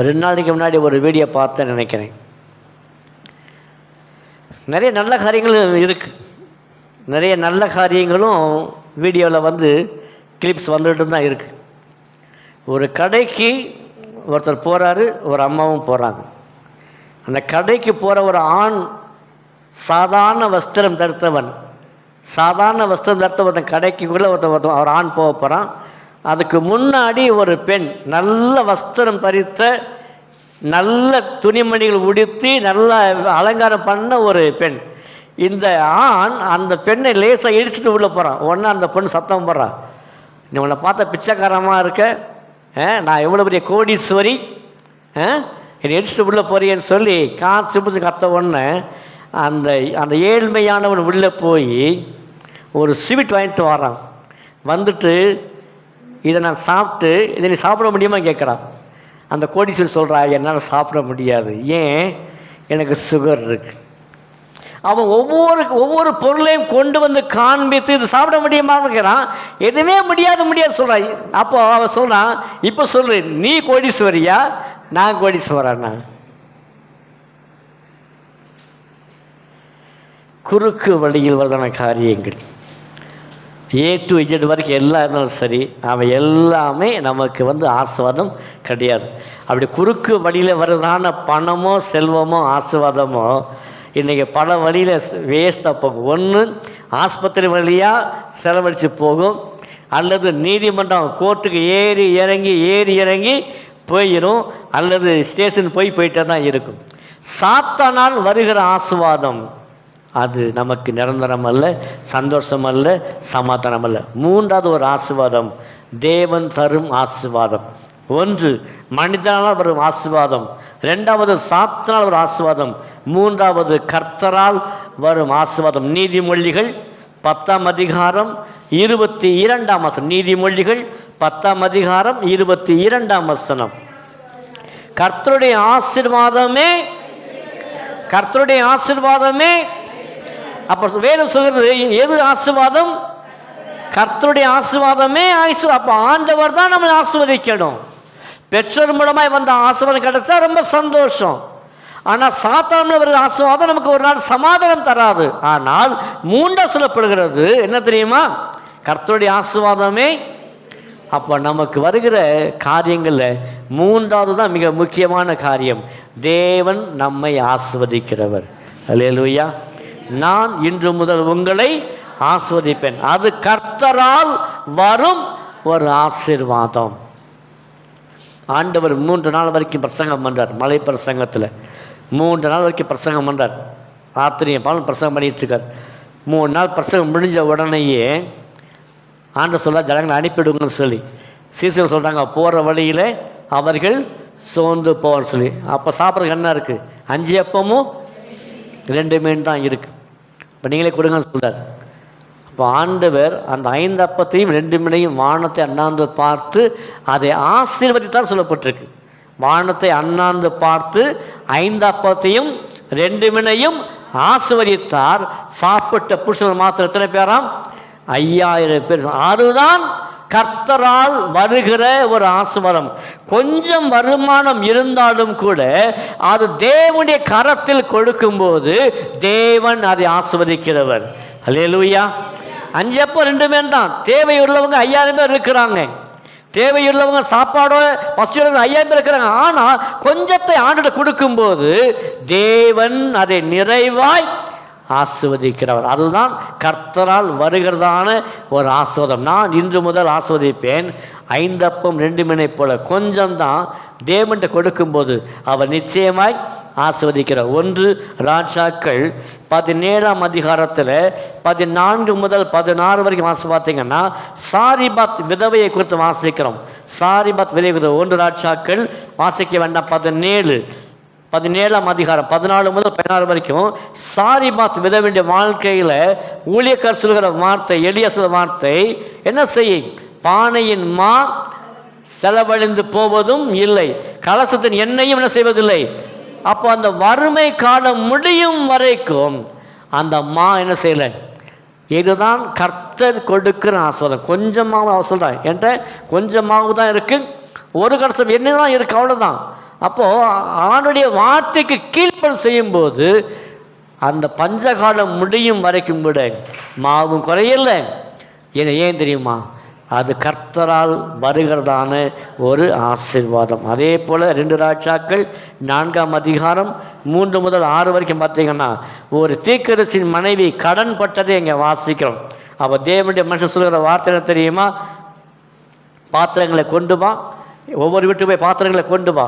2 நாளைக்கு முன்னாடி ஒரு வீடியோ பார்த்தேன் நினைக்கிறேன். நிறைய நல்ல காரியங்கள் இருக்குது, நிறைய நல்ல காரியங்களும் வீடியோவில் கிளிப்ஸ் வந்துட்டு தான் இருக்குது. ஒரு கடைக்கு ஒருத்தர் போகிறாரு, ஒரு அம்மாவும் போகிறாங்க. அந்த கடைக்கு போகிற ஒரு ஆண் சாதாரண வஸ்திரம் தடுத்தவன், கடைக்குள்ளே ஒருத்தன் ஒரு ஆண் போக போகிறான். அதுக்கு முன்னாடி ஒரு பெண் நல்ல வஸ்திரம் பறித்த, நல்ல துணிமணிகள் உடுத்தி, நல்ல அலங்காரம் பண்ண ஒரு பெண். இந்த ஆண் அந்த பெண்ணை லேசாக இடிச்சுட்டு உள்ளே போகிறான். உடனே அந்த பெண் சத்தம் போடுறான், நீ உன்னை பார்த்தா பிச்சைக்காரமாக இருக்க, நான் எவ்வளோ பெரிய கோடீஸ்வரி, என்னை இடிச்சுட்டு உள்ளே போறியன்னு சொல்லி காசு பிடிச்சி கத்த உடனே அந்த அந்த ஏழ்மையானவன் உள்ளே போய் ஒரு ஸ்வீட் வாங்கிட்டு வரான். வந்துட்டு, இதை நான் சாப்பிட்டு, இதை நீ சாப்பிட முடியுமா கேட்குறான். அந்த கோடீஸ்வரி சொல்கிறா, என்னால் சாப்பிட முடியாது. ஏன்? எனக்கு சுகர் இருக்கு. அவன் ஒவ்வொரு பொருளையும் கொண்டு வந்து காண்பித்து இது சாப்பிட முடியுமாங்கிறான். எதுவுமே முடியாது சொல்கிறான். அப்போ அவன் சொல்கிறான், இப்போ சொல்லு, நீ கோடீஸ்வரியா நான் கோடீஸ்வரனா? குறுக்கு வழியில் வரதான காரியங்கள் A to Z வரைக்கும் எல்லாம் இருந்தாலும் சரி, அவன் எல்லாமே நமக்கு வந்து ஆசீர்வாதம் கிடையாது. அப்படி குறுக்கு வழியில் வர்றதான பணமோ செல்வமோ ஆசீர்வாதமோ இன்றைக்கி பல வழியில் வேஸ்ட்டாக போகும். ஒன்று ஆஸ்பத்திரி வழியாக செலவழித்து போகும், அல்லது நீதிமன்றம் கோர்ட்டுக்கு ஏறி இறங்கி போயிடும், அல்லது ஸ்டேஷன் போயிட்டே தான் இருக்கும். சாத்தானால் வருகிற ஆசீர்வாதம் அது நமக்கு நிரந்தரம் அல்ல, சந்தோஷம் அல்ல, சமாதானம் அல்ல. மூன்றாவது ஒரு ஆசீர்வாதம் தேவன் தரும் ஆசீர்வாதம். ஒன்று மனிதனால் வரும் ஆசீர்வாதம், ரெண்டாவது சாத்தானால் ஒரு ஆசீர்வாதம், மூன்றாவது கர்த்தரால் வரும் ஆசீர்வாதம். நீதிமொழிகள் 10ஆம் அதிகாரம் 22ஆம் வசனம். நீதிமொழிகள் 10ஆம் அதிகாரம் 22ஆம் வசனம். கர்த்தருடைய ஆசீர்வாதமே அப்போ வேதம் சொல்கிறது, எது ஆசீர்வாதம்? கர்த்தருடைய ஆசீர்வாதமே ஆசீர்வாதம். அப்போ ஆண்டவர் தான் நம்மளை ஆசீர்வதிக்கணும். பெற்றோர் மூலமாய் வந்த ஆசீர்வாதம் கிடைச்சா ரொம்ப சந்தோஷம். ஆனால் சாத்தான்ல வருகிற ஆசீர்வாதம் நமக்கு ஒரு நாள் சமாதானம் தராது. ஆனால் மூண்டா சொல்லப்படுகிறது என்ன தெரியுமா? கர்த்தருடைய ஆசீர்வாதமே. அப்போ நமக்கு வருகிற காரியங்களில் மூன்றாவது தான் மிக முக்கியமான காரியம். தேவன் நம்மை ஆசீர்வதிக்கிறவர். அல்லேலூயா. நான் இன்று முதல் உங்களை ஆசீர்வதிப்பேன். அது கர்த்தரால் வரும் ஒரு ஆசீர்வாதம். ஆண்டவர் 3 நாள் வரைக்கும் பிரசங்கம் பண்ணுறார். மலை பிரசங்கத்தில் 3 நாள் வரைக்கும் பிரசங்கம் பண்ணுறார். ராத்திரியை பாலும் பிரசங்கம் பண்ணிட்டு இருக்கார். 3 நாள் பிரசங்கம் முடிஞ்ச உடனேயே ஆண்டவர் சொல்ல, ஜனங்களை அனுப்பிடுங்கன்னு சொல்லி சீசர்கள் சொல்கிறாங்க, போகிற வழியில் அவர்கள் சோர்ந்து போவான்னு சொல்லி. அப்போ சாப்பிட்றதுக்கு என்ன இருக்குது? 5 அப்பமும் 2 மீன் தான் இருக்குது. இப்போ நீங்களே கொடுங்கன்னு சொல்கிறார். அப்போ ஆண்டவர் அந்த 5 அப்பத்தையும் 2 மீனையும் வானத்தை அண்ணாந்து பார்த்து அதை ஆசீர்வதித்தார் சொல்லப்பட்டிருக்கு. வானத்தை அண்ணாந்து பார்த்து 5 அப்பத்தையும் 2 மீனையும் ஆசீர்வதித்தார். சாப்பிட்ட புருஷன் மாத்திரம் எத்தனை பேராம்? 5000 பேர். அதுதான் கர்த்தரால் வருகிற ஒரு ஆசீர்வாதம். கொஞ்சம் வருமானம் இருந்தாலும் கூட அது தேவனுடைய கரத்தில் கொடுக்கும்போது தேவன் அதை ஆசீர்வதிக்கிறவர். அல்லேலூயா. 5 அப்போ 2 மீன் தான். தேவையுள்ளவங்க 5000 பேர் இருக்கிறாங்க. தேவையுள்ளவங்க சாப்பாடோட பசியோட 5000 பேர் இருக்கிறாங்க. ஆனால் கொஞ்சத்தை ஆண்டுகிட்ட கொடுக்கும்போது தேவன் அதை நிறைவாய் ஆசீர்வதிக்கிறவர். அதுதான் கர்த்தரால் வருகிறதான ஒரு ஆசீர்வாதம். நான் இன்று முதல் ஆசீர்வதிப்பேன். 5 அப்பம் 2 மீனை போல கொஞ்சம் தான் தேவன்கிட்ட கொடுக்கும்போது அவர் நிச்சயமாய் ஆசீர்வதிக்கிறார். 1 ராஜாக்கள் 17ஆம் அதிகாரத்தில் 14 முதல் 16 வரைக்கும் வாசி பார்த்தீங்கன்னா சாரிபாத் விதவையை குறித்து வாசிக்கிறோம். சாரிபாத் விதவை குறித்து 1 ராஜாக்கள் வாசிக்க வேண்டாம். 17ஆம் அதிகாரம் 14 முதல் 16 வரைக்கும் சாரிபாத் விதவையுடைய வாழ்க்கையில் ஊழியக்காரர் சொல்கிற வார்த்தை, எலியா சொல்கிற வார்த்தை என்ன செய்யும்? பானையின் மா செலவழிந்து போவதும் இல்லை, கலசத்தின் எண்ணெயும் என்ன செய்வதில்லை. அப்போ அந்த வறுமை காலம் முடியும் வரைக்கும் அந்த மா என்ன செய்யலை. இதுதான் கர்த்தர் கொடுக்கிற ஆசீர்வாதம். கொஞ்சமாக அவர் சொல்கிறார், என்கிட்ட கொஞ்சமாக தான் இருக்குது, ஒரு கலசம் எண்ணெய் தான் இருக்குது, அவ்வளோதான். அப்போது ஆணுடைய வார்த்தைக்கு கீழ்ப்படி செய்யும்போது அந்த பஞ்சகாலம் முடியும் வரைக்கும் கூட மாவும் குறையலை. ஏன் தெரியுமா? அது கர்த்தரால் வருகிறதான ஒரு ஆசீர்வாதம். அதே போல் 2 ராஜாக்கள் 4ஆம் அதிகாரம் 3 முதல் 6 வரைக்கும் பார்த்தீங்கன்னா ஒரு தீர்க்கதரிசியின் மனைவி கடன் பட்டதை இங்கே வாசிக்கிறோம். அப்போ தேவனுடைய மனுஷன் சொல்கிற வார்த்தை என்ன தெரியுமா? பாத்திரங்களை கொண்டு வா, ஒவ்வொரு வீட்டுக்கு போய் பாத்திரங்களை கொண்டு வா.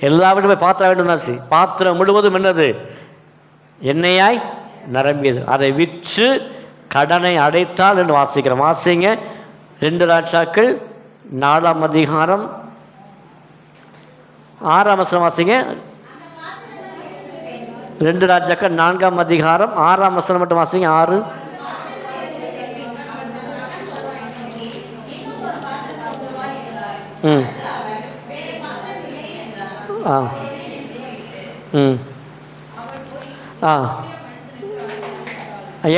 எல்லா வீட்டுக்கும் போய் பாத்திரம் வேண்டும்னாச்சு. பாத்திரம் முழுவதும் என்னது? எண்ணெயாய் நிரம்பியது. அதை விற்று கடனை அடைத்தால் என்று வாசிக்கிறோம். வாசிங்க 2 ராஜாக்கள் 4ஆம் அதிகாரம் 6ஆம் வசனம் வாசிங்க. 2 ராஜாக்கள் 4ஆம் அதிகாரம் 6ஆம் வசனம் மட்டும் வாசிங்க. 6 ம் ஆ ம் ஆ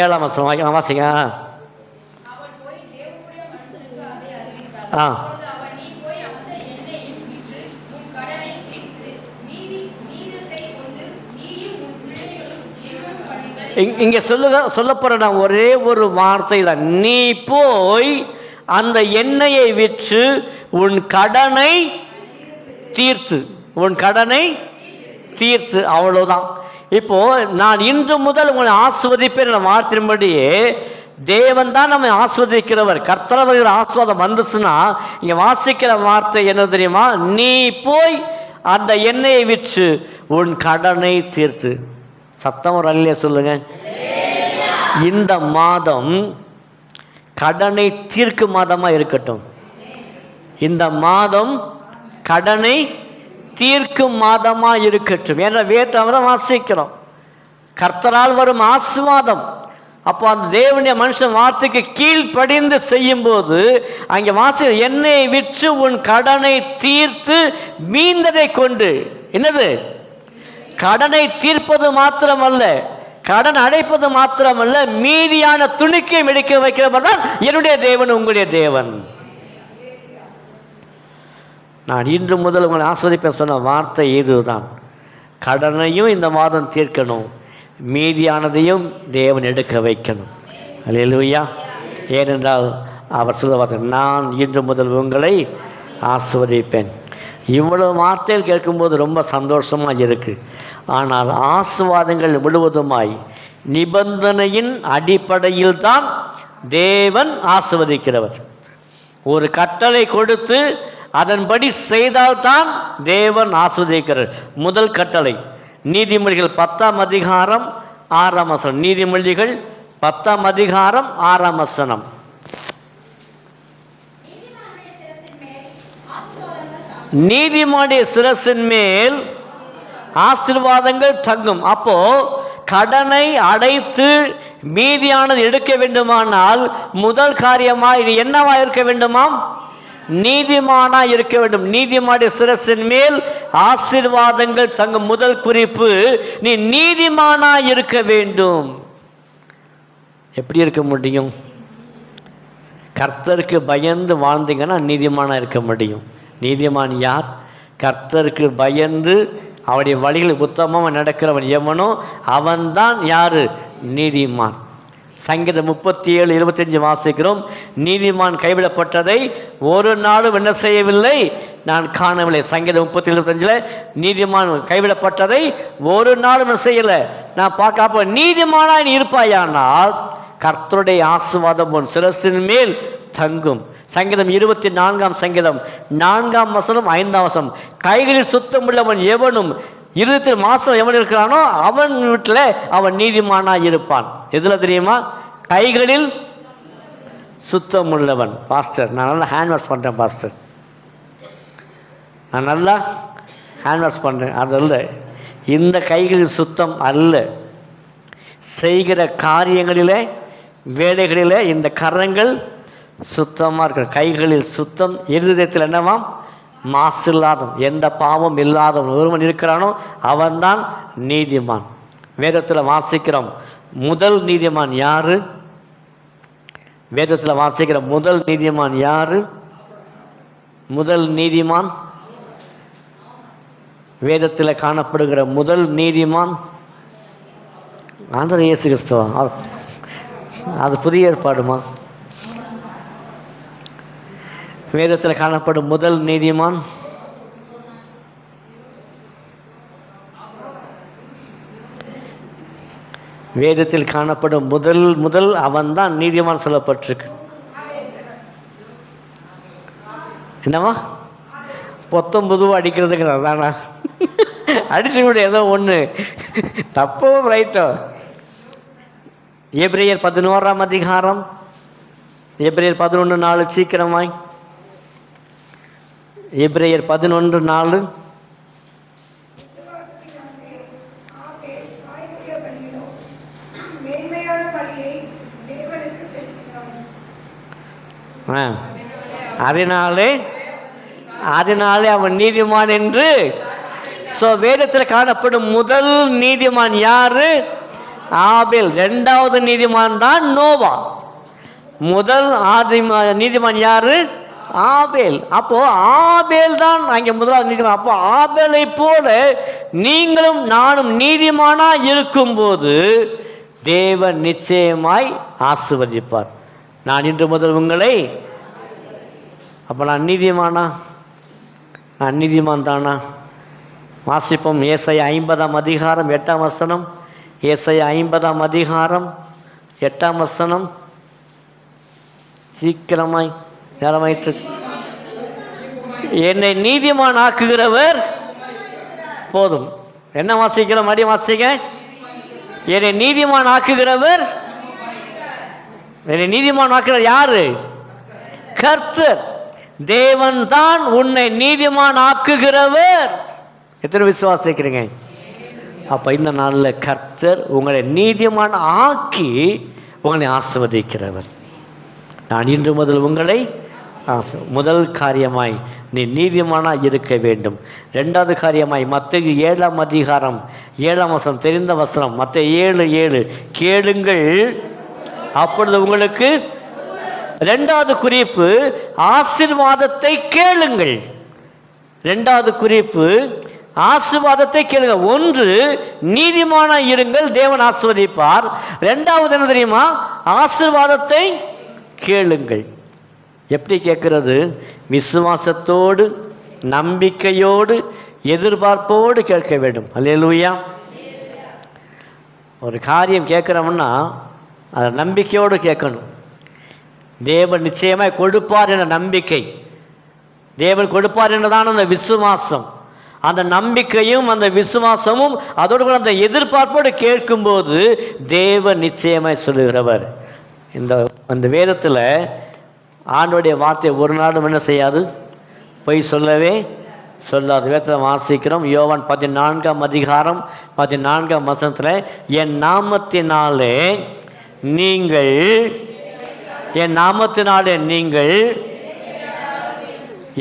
7ஆம் வசனம் வாசிங்க. ஆ இங்கே சொல்லப்போற நான் ஒரே ஒரு வார்த்தை தான். நீ போய் அந்த எண்ணெயை விற்று உன் கடனை தீர்த்து, உன் கடனை தீர்த்து, அவ்வளோதான். இப்போ நான் இன்று முதல் உங்களை ஆஸ்வதிப்பேன் வார்த்தையின்படியே தேவன் தான் நம்மை ஆஸ்வதிக்கிறவர். கர்த்தரவர்கள் ஆஸ்வாதம் வந்துச்சுன்னா இங்கே வாசிக்கிற வார்த்தை என்ன தெரியுமா? நீ போய் அந்த எண்ணெயை விற்று உன் கடனை தீர்த்து. சத்தம் ஒரு அல்லையா சொல்லுங்க. இந்த மாதம் கடனை தீர்க்கும் மாதமாக இருக்கட்டும். இந்த மாதம் கடனை தீர்க்கும் மாதமாக இருக்கட்டும். ஏன்னா வேதத்தை வாசிக்கிறோம், கர்த்தரால் வரும் ஆசீர்வாதம். அப்போ அந்த தேவனுடைய மனுஷன் வார்த்தைக்கு கீழ்ப்படிந்து செய்யும்போது அங்கே வாசி எண்ணெயை விற்று உன் கடனை தீர்த்து மீந்ததை கொண்டு, என்னது கடனை தீர்ப்பது மாத்திரமல்ல, கடன் அடைப்பது மாத்திரமல்ல, மீதியான துணிக்கை மெடிக்க வைக்கிறவர் தான் என்னுடைய தேவன், உங்களுடைய தேவன். நான் இன்று முதல் உங்களை ஆஸ்வதிப்ப சொன்ன வார்த்தை இதுதான். கடனையும் இந்த மாதம் தீர்க்கணும், மீதியானதையும் தேவன் எடுக்க வைக்கணும். அல்லேலூயா. ஏனென்றால் அவர் சொல்ல வார்த்தை, நான் இன்று முதல் உங்களை ஆஸ்வதிப்பேன். இவ்வளவு வார்த்தைகள் கேட்கும்போது ரொம்ப சந்தோஷமாக இருக்குது. ஆனால் ஆசீர்வாதங்கள் முழுவதுமாய் நிபந்தனையின் அடிப்படையில் தான் தேவன் ஆசீர்வதிக்கிறவர். ஒரு கட்டளை கொடுத்து அதன்படி செய்தால்தான் தேவன் ஆசீர்வதிக்கிறார். முதல் கட்டளை நீதிமொழிகள் 10ஆம் அதிகாரம் 6ஆம் வசனம். நீதிமொழிகள் 10ஆம் அதிகாரம் 6ஆம் வசனம். நீதிமானுடைய சிரசின் மேல் ஆசீர்வாதங்கள் தங்கும். அப்போ கடனை அடைத்து மீதியானது எடுக்க வேண்டுமானால் முதல் காரியமாக இது என்னவா இருக்க வேண்டுமாம்? நீதிமானா இருக்க வேண்டும். நீதிமானுடைய சிரசின் மேல் ஆசீர்வாதங்கள் தங்கும். முதல் குறிப்பு, நீ நீதிமானா இருக்க வேண்டும். எப்படி இருக்க முடியும்? கர்த்தருக்கு பயந்து வாழ்ந்தீங்கன்னா நீதிமானா இருக்க முடியும். நீதிமான் யார்? கர்த்தருக்கு பயந்து அவருடைய வழிகள் உத்தமமாக நடக்கிறவன் எவனோ அவன்தான் யாரு? நீதிமான். சங்கீதம் 37:25 வாசிக்கிறோம். நீதிமான் கைவிடப்பட்டதை ஒரு நாளும் என்ன செய்யவில்லை, நான் காணவில்லை. சங்கீதம் 37:25 நீதிமான் கைவிடப்பட்டதை ஒரு நாளும் என்ன செய்யலை, நான் பார்க்க. அப்போ நீதிமானா நீ இருப்பாயானால் கர்த்தருடைய ஆசீர்வாதம் உன் சிரசின் மேல் தங்கும். சங்கீதம் 24ஆம் சங்கீதம் 4ஆம் வசனம் 5ஆம் வசனம். கைகளில் சுத்தம் உள்ளவன் எவனும் இருதயத்தில் மாசம் எவன் இருக்கிறானோ அவன் வீட்டில் அவன் நீதிமானா இருப்பான். எதில் தெரியுமா? கைகளில் சுத்தம் உள்ளவன். பாஸ்டர், நான் நல்லா ஹேண்ட் வாஷ் பண்ணுறேன் பாஸ்டர், நான் நல்லா ஹேண்ட் வாஷ் பண்ணுறேன். அது அல்ல, இந்த கைகளில் சுத்தம் அல்ல. செய்கிற காரியங்களிலே வேலைகளிலே இந்த கரங்கள் சுத்தமாக இருக்கிற கைகளில் சுத்தம், இருதயத்தில் என்னவாம்? மாசு இல்லாதவன், எந்த பாவம் இல்லாதவன் ஒருவன் இருக்கிறானோ அவன்தான் நீதிமான். வேதத்தில் வாசிக்கிறோம், முதல் நீதிமான் யாரு? வேதத்தில் வாசிக்கிற முதல் நீதிமான் யாரு? முதல் நீதிமான், வேதத்தில் காணப்படுகிற முதல் நீதிமான் ஆண்டவர் இயேசு கிறிஸ்துவா? அது புதிய ஏற்பாடுமா? வேதத்தில் காணப்படும் முதல் நீதிமான் வேதத்தில் காணப்படும் முதல் அவன்தான் நீதிமான் சொல்லப்பட்டிருக்கு. என்னவா 19 அடிக்கிறதுக்கு அதானா? அடிச்சு விட ஏதோ ஒன்று, தப்போ ரைட்டோ. எபிரேயர் 11ஆம் அதிகாரம், எபிரேயர் 11:4 சீக்கிரமாய். எபிரேயர் 11:4. அதனாலே அவன் நீதிமான் என்று ஸோ வேதத்தில் காணப்படும் முதல் நீதிமான் யாரு? ஆபேல். இரண்டாவது நீதிமான் தான் நோவா. முதல் நீதிமான் யாரு? ஆபேல். அப்போ ஆபேல் தான் அங்கே முதலாவது நீதிமான். அப்போ ஆபேலை போல நீங்களும் நானும் நீதிமானா இருக்கும்போது தேவன் நிச்சயமாய் ஆசீர்வதிப்பார். நான் இன்று முதல் உங்களை, அப்போ நான் நீதிமானா? நான் நீதிமான் தானா? வாசிப்போம். ஏசாயா 50ஆம் அதிகாரம் 8ஆம் வசனம். ஏசாயா 50ஆம் அதிகாரம் 8ஆம் வசனம். சீக்கிரமாய் நேரமாயிற்று. என்னை நீதிமான் ஆக்குகிறவர் போதும். என்ன வாசிக்கிற மறுபடியும் வாசிக்க. என்னை நீதிமான் ஆக்குகிறவர். என்னை நீதிமான் ஆக்குகிறவர் யாரு? கர்த்தர். தேவன் தான் உன்னை நீதிமான் ஆக்குகிறவர். எத்தனை விசுவாசிக்கிறீங்க? அப்போ இந்த நாளில் கர்த்தர் உங்களை நீதிமான் ஆக்கி உங்களை ஆசீர்வதிக்கிறவர். நான் இன்று முதல் உங்களை முதல் காரியமாய் நீ நீதிமானாக இருக்க வேண்டும். ரெண்டாவது காரியமாய் மத்தேயு 7ஆம் அதிகாரம் 7ஆம் வசனம், தெரிந்த வசனம். மத்தேயு 7:7 கேளுங்கள் அப்பொழுது உங்களுக்கு. ரெண்டாவது குறிப்பு ஆசீர்வாதத்தை கேளுங்கள். ரெண்டாவது குறிப்பு ஆசீர்வாதத்தை கேளுங்க. ஒன்று நீதிமானா இருங்கள், தேவன் ஆசீர்வதிப்பார். ரெண்டாவது என்ன தெரியுமா? ஆசீர்வாதத்தை கேளுங்கள். எப்படி கேட்கிறது? விசுவாசத்தோடு, நம்பிக்கையோடு, எதிர்பார்ப்போடு கேட்க வேண்டும். அல்லேலூயா. ஒரு காரியம் கேட்குறோம்னா அதை நம்பிக்கையோடு கேட்கணும். தேவன் நிச்சயமாக கொடுப்பார் என்ற நம்பிக்கை, தேவன் கொடுப்பார் என்றதான அந்த விசுவாசம், அந்த நம்பிக்கையும் அந்த விசுவாசமும் அதோடு கூட அந்த எதிர்பார்ப்போடு கேட்கும்போது தேவன் நிச்சயமாய் சொல்லுகிறவர். இந்த வேதத்தில் ஆண்டோடைய வார்த்தை ஒரு நாளும் என்ன செய்யாது? பொய் சொல்லவே சொல்லாது. வேதத்தில் வாசிக்கிறோம். யோவான் 14ஆம் அதிகாரம் 14ஆம் வசனத்தில் என் நாமத்தினாலே நீங்கள்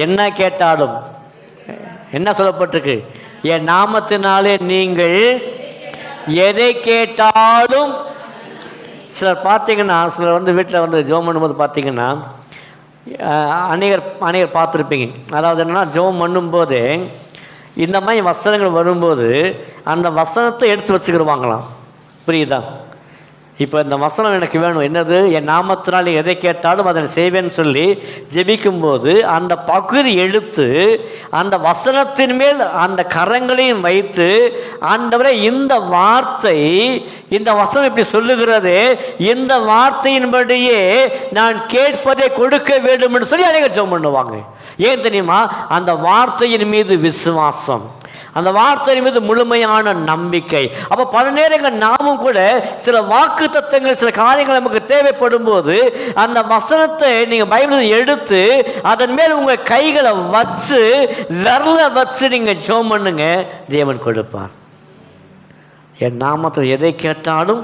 என்ன கேட்டாலும், என்ன சொல்லப்பட்டிருக்கு? என் நாமத்தினாலே நீங்கள் எதை கேட்டாலும். சிலர் பார்த்தீங்கன்னா, சிலர் வீட்டில் ஜெபம் பண்ணும்போது பார்த்தீங்கன்னா அநேகர் பார்த்துருப்பீங்க. அதாவது என்னன்னா, ஜெபம் பண்ணும்போது இந்த மாதிரி வசனங்கள் வரும்போது அந்த வசனத்தை எடுத்து வச்சுக்கிடுவாங்களாம். புரியுதா? இப்போ இந்த வசனம் எனக்கு வேணும், என்னது? என் நாமத்தினால் எதை கேட்டாலும் அதை செய்வேன்னு சொல்லி ஜெபிக்கும்போது அந்த பகுதி எடுத்து அந்த வசனத்தின் மேல் அந்த கரங்களையும் வைத்து, ஆண்டவரே இந்த வார்த்தை, இந்த வசனம் இப்படி சொல்லுகிறது, இந்த வார்த்தையின்படியே நான் கேட்பதை கொடுக்க வேண்டும் என்று சொல்லி அநேகர் ஜெபம் பண்ணுவாங்க. ஏன் தெரியுமா? அந்த வார்த்தையின் மீது விசுவாசம், அந்த வார்த்தையின் மீது முழுமையான நம்பிக்கை. அப்போ பல நேரங்கள் நாமும் கூட சில வாக்கு தத்தங்கள், சில காரியங்கள் நமக்கு தேவைப்படும் போது அந்த வசனத்தை நீங்கள் பைபிளில் எடுத்து அதன் மேல் உங்கள் கைகளை வச்சு, விரல வச்சு நீங்கள் ஜெபம் பண்ணுங்க, தேவன் கொடுப்பார். என் நாமத்தில் எதை கேட்டாலும்.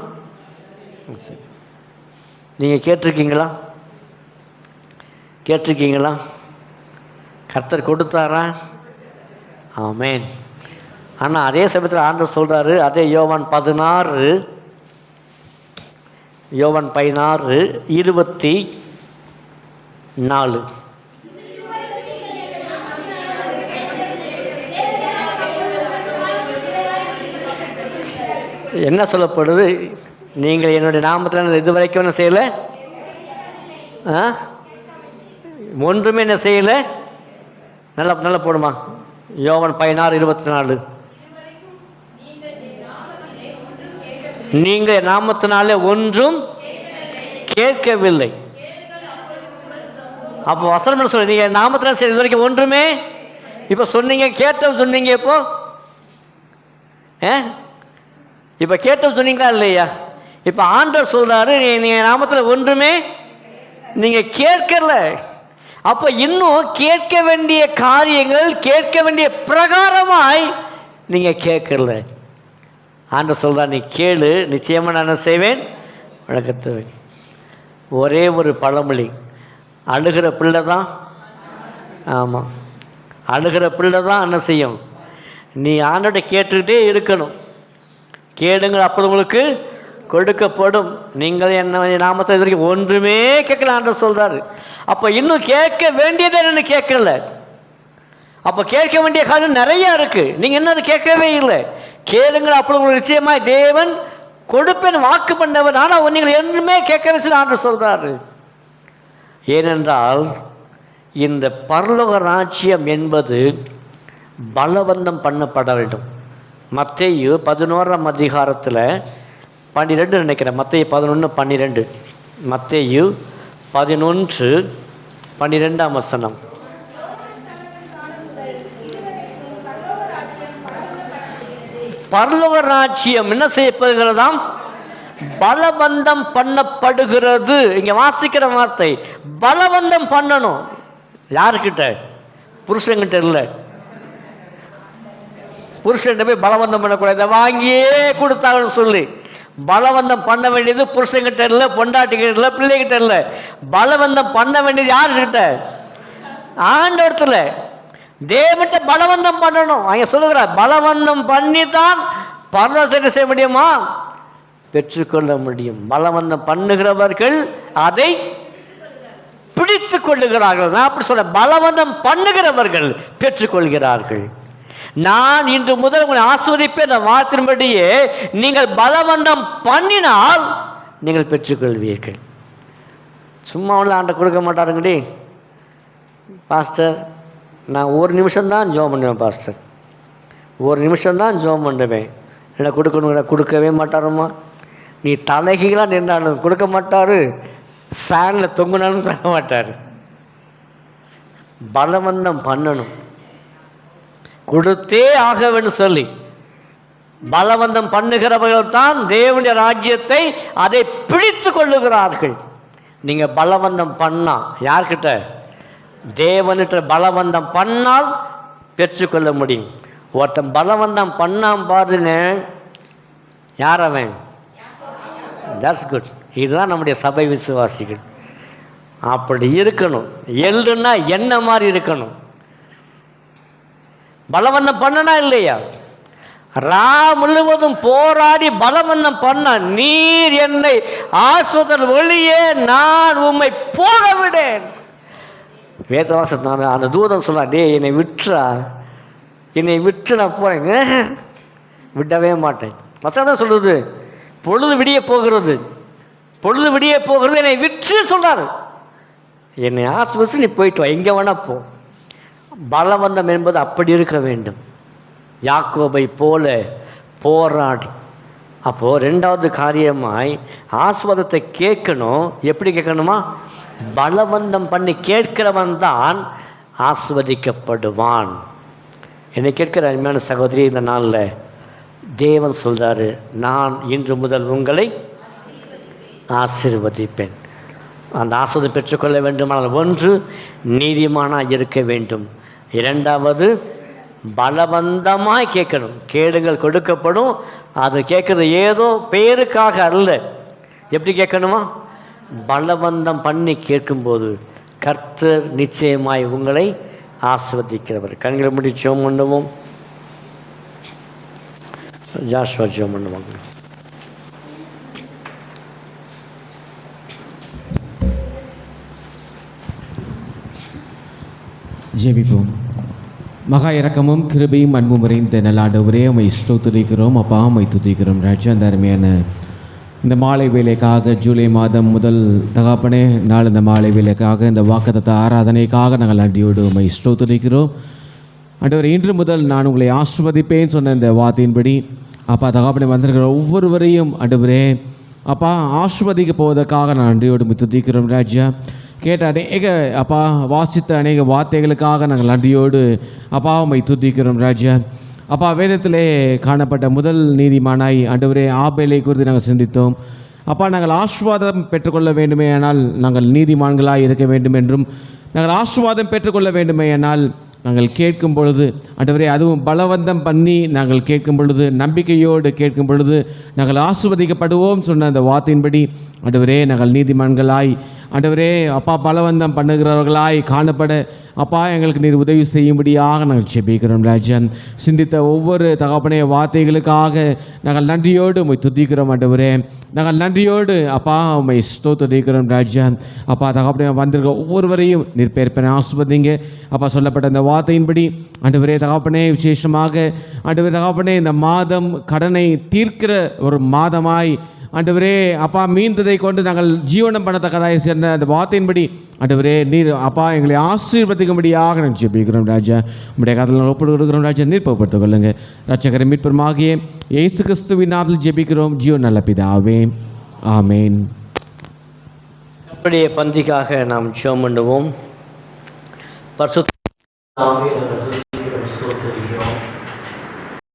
நீங்கள் கேட்டிருக்கீங்களா? கர்த்தர் கொடுத்தாரா? ஆமென். ஆனால் அதே சமயத்தில் ஆண்டவர் சொல்கிறாரு, அதே யோவான் 16:24 என்ன சொல்லப்படுது? நீங்கள் என்னுடைய நாமத்தில் இது வரைக்கும் என்ன செய்யலை? ஒன்றுமே என்ன செய்யலை? நல்லா போடுமா? யோவான் 16:24 நீங்கள் நாமத்தினாலே ஒன்றும் கேட்கவில்லை. அப்போ வசனம் சொல்ல, நீங்கள் நாமத்தினால சரி இது வரைக்கும் ஒன்றுமே. இப்போ சொன்னீங்க, கேட்டோம் சொன்னீங்க. இப்போ கேட்டோம் சொன்னீங்களா இல்லையா? இப்போ ஆண்டவர் சொல்றாரு, நீங்கள் நாமத்தில் ஒன்றுமே நீங்கள் கேட்கல. அப்போ இன்னும் கேட்க வேண்டிய காரியங்கள், கேட்க வேண்டிய பிரகாரமாய் நீங்கள் கேட்கல. ஆண்டவர் சொல்கிறார், நீ கேளு, நிச்சயமாக நான் என்ன செய்வேன்? வழக்கத்துவேன். ஒரே ஒரு பழமொழி, அழுகிற பிள்ளை தான், ஆமாம், அழுகிற பிள்ளை தான் என்ன செய்யும்? நீ ஆண்டோட கேட்டுக்கிட்டே இருக்கணும். கேளுங்கள் அப்போ உங்களுக்கு கொடுக்கப்படும். நீங்கள் என்ன நாமத்தை இது வரைக்கும் ஒன்றுமே கேட்கல ஆண்டவர் சொல்கிறாரு. அப்போ இன்னும் கேட்க வேண்டியதை என்ன கேட்கல. அப்போ கேட்க வேண்டிய காரணம் நிறையா இருக்குது. நீங்கள் என்ன அதை கேட்கவே இல்லை. கேளுங்கள் அப்போ உங்களுக்கு நிச்சயமாக தேவன் கொடுப்பேன் வாக்கு பண்ணவர். ஆனால் நீங்கள் என்றுமே கேட்கறது ஆண்டவர் சொல்கிறாரு. ஏனென்றால் இந்த பரலோக ராஜ்யம் என்பது பலவந்தம் பண்ணப்பட வேண்டும். மத்தேயு 11ஆம் அதிகாரத்தில் 12 நினைக்கிறேன். மத்தேயு 11:12. மத்தேயு 11:12 வசனம். பரலோக ராஜ்யம் என்ன செய்யப்படுகிறதாம்? பலவந்தம் பண்ணப்படுகிறது. இங்க வாசிக்கிற வார்த்தை பலவந்தம் பண்ணணும். யாருக்கிட்ட? புருஷன்கிட்ட இல்லை. புருஷன்கிட்ட போய் பலவந்தம் பண்ணக்கூடாது. வாங்கியே கொடுத்தாங்கன்னு சொல்லி பலவந்தம் பண்ண வேண்டியது புருஷன்கிட்ட இல்லை, பொண்டாட்டிக்கிட்ட இல்லை, பிள்ளைகிட்ட இல்லை. பலவந்தம் பண்ண வேண்டியது யாருக்கிட்ட? ஆண்டவரத்துல. தேவன்கிட்ட பலவந்தம் பண்ணணும். அங்க சொல்லுகிறார் பலவந்தம் பண்ணி தான் பரலோகத்தை செய்ய முடியுமா? பெற்றுக்கொள்ள முடியும். பலவந்தம் பண்ணுகிறவர்கள் அதை பிடித்து கொள்ளுகிறார்கள். நான் அப்படி சொல்ல, பலவந்தம் பண்ணுகிறவர்கள் பெற்றுக்கொள்கிறார்கள். நான் இன்று முதல் உங்களை ஆஸ்வதிப்பேன். அந்த வார்த்தையின்படியே நீங்கள் பலவந்தம் பண்ணினால் நீங்கள் பெற்றுக்கொள்வீர்கள். சும்மா உள்ள ஆண்டை கொடுக்க மாட்டாருங்கடி. பாஸ்டர், நான் ஒரு நிமிஷம்தான் ஜோம் பண்ணுவேன் பாஸ்டர், ஒரு நிமிஷம்தான் ஜோம் பண்ணுவேன், என்ன கொடுக்கணுங்கிற கொடுக்கவே மாட்டாருமா. நீ தலைகீழாக நின்றாலும் கொடுக்க மாட்டார், ஃபேனில் தொங்குனாலும் தர மாட்டார். பலவந்தம் பண்ணணும், கொடுத்தே ஆகவேன்னு சொல்லி பலவந்தம் பண்ணுகிறவர்கள் தான் தேவனுடைய ராஜ்யத்தை அதை பிடித்து கொள்ளுகிறார்கள். நீங்கள் பலவந்தம் பண்ணால் யார்கிட்ட? தேவனிட்ட பலவந்தம் பண்ணால் பெற்றுக்கொள்ள முடியும். ஒருத்தன் பலவந்தம் பண்ணாம பாருங்க, யார் அவன்? That's good. இதுதான் நம்முடைய சபை விசுவாசிகள். அப்படி இருக்கணும். எல்லுன்னா என்ன மாதிரி இருக்கணும். பலவந்தம் பண்ணனா இல்லையா? முழுவதும் போராடி பலவந்தம் பண்ண, நீர் என்னை ஆஸ்வதர் ஒளியே நான் உம்மை போக விடேன். வேதவாசம் நான் அந்த தூதன் சொல்ல, டே என்னை விட்டுறா, என்னை விட்டு நான் போறேன், விடவே மாட்டேன். வசனம் சொல்லுது பொழுது விடிய போகிறது, பொழுது விடிய போகிறது, என்னை விட்டு சொல்றாரு. என்னை ஆஸ்வசி நீ போயிட்டு வா, எங்கே வேணா போ. பலவந்தம் என்பது அப்படி இருக்க வேண்டும். யாக்கோபை போல போராடி. அப்போது ரெண்டாவது காரியமாய் ஆஸ்வாதத்தை கேட்கணும். எப்படி கேட்கணுமா? பலவந்தம் பண்ணி கேட்கிறவன் தான் ஆஸ்வதிக்கப்படுவான். என்னை கேட்கிற அருமையான சகோதரி, இந்த நாளில் தேவன் சொல்கிறாரு, நான் இன்று முதல் உங்களை ஆசீர்வதிப்பேன். அந்த ஆசீர்வாதம் பெற்றுக்கொள்ள வேண்டுமானால் ஒன்று நீதிமானாக இருக்க வேண்டும், இரண்டாவது பலவந்தமாய் கேட்கணும். கேளுங்கள் கொடுக்கப்படும். அது கேட்குறது ஏதோ பேருக்காக அல்ல. எப்படி கேட்கணுமா? பலவந்தம் பண்ணி கேட்கும்போது கர்த்தர் நிச்சயமாய் உங்களை ஆசீர்வதிக்கிறவர். கண்களை மூடி ஜெபம் பண்ணுவோம். ஜாஷுவா ஜெபம் பண்ணுவாங்க. ஜெபிப்போம். மகா இரக்கமும் கிருபையும் அன்பும் நிறைந்த நல்லாண்டவரே, உம்மை ஸ்தோத்திரிக்கிறோம். அப்பா, உம்மை துதிக்கிறோம் ராஜா. அந்த அருமையான இந்த மாலை வேலைக்காக, ஜூலை மாதம் முதல் தகப்பனே நாள் இந்த மாலை வேலைக்காக, இந்த வாக்குத்தத்த ஆராதனைக்காக நாங்கள் நன்றியோடு உம்மை ஸ்தோத்திரிக்கிறோம். ஆண்டவரே, இன்று முதல் நான் உங்களை ஆசீர்வதிப்பேன் சொன்ன இந்த வார்த்தையின்படி அப்பா தகப்பனே வந்திருக்கிற ஒவ்வொருவரையும் ஆண்டவரே அப்பா ஆசீர்வதிக்க போவதற்காக நான் நன்றியோடு துதிக்கிறோம் ராஜா. கேட்ட அநேக அப்பா வாசித்த அநேக வார்த்தைகளுக்காக நாங்கள் நன்றியோடு அப்பா உம்மை துதிக்கிறோம் ராஜா. அப்பா, வேதத்திலே காணப்பட்ட முதல் நீதிமானாய் ஆண்டவரே ஆபேலை குறித்து நாங்கள் சிந்தித்தோம். அப்பா, நாங்கள் ஆசீர்வாதம் பெற்றுக்கொள்ள வேண்டுமே ஆனால் நாங்கள் நீதிமான்களாய் இருக்க வேண்டும் என்றும், நாங்கள் ஆசீர்வாதம் பெற்றுக்கொள்ள வேண்டுமே ஆனால் நாங்கள் கேட்கும் பொழுது ஆண்டவரே, அதுவும் பலவந்தம் பண்ணி நாங்கள் கேட்கும் பொழுது, நம்பிக்கையோடு கேட்கும் பொழுது நாங்கள் ஆசீர்வதிக்கப்படுவோம் சொன்ன அந்த வார்த்தையின்படி ஆண்டவரே நாங்கள் நீதிமான்களாய் ஆண்டவரே அப்பா பலவந்தம் பண்ணுகிறவர்களாய் காணப்பட அப்பா எங்களுக்கு நீர் உதவி செய்யும்படியாக நாங்கள் ஜெபிக்கிறோம் ராஜா. சிந்தித்த ஒவ்வொரு தகப்பனே வார்த்தைகளுக்காக நாங்கள் நன்றியோடு உம்மை துதிக்கிறோம் ஆண்டவரே. நாங்கள் நன்றியோடு அப்பா உம்மை ஸ்தோத்திரிக்கிறோம் ராஜா. அப்பா தகப்பனே வந்திருக்க ஒவ்வொருவரையும் நீர் பேர்பென ஆசிர்வதிங்க அப்பா. சொல்லப்பட்ட அந்த வார்த்தையின்படி ஆண்டவரே தகப்பனே விசேஷமாக ஆண்டவரே தகப்பனே இந்த மாதம் கடனை தீர்க்கிற ஒரு மாதமாய் ஆண்டவரே அப்பா மீந்ததை கொண்டு நாங்கள் ஜீவனம் பண்ணத்தக்கதாய் சென்ற அந்த வார்த்தையின்படி ஆண்டவரே நீர் அப்பா எங்களை ஆசீர்வதிக்கும்படியாக நாங்கள் ஜெபிக்கிறோம் ராஜா. உங்களுடைய காதல் ஒப்புடு கொடுக்கிறோம் ராஜா. நீர் பொறுப்படுத்திக் கொள்ளுங்க. ரட்சகரை மீட்பருமாகிய இயேசு கிறிஸ்துவின் நாமத்தில் ஜெபிக்கிறோம் ஜீவன் நல்ல பிதாவே, ஆமேன். நம்முடைய பந்திக்காக நாம் ஜெபம் பண்ணுவோம். பரிசுத்த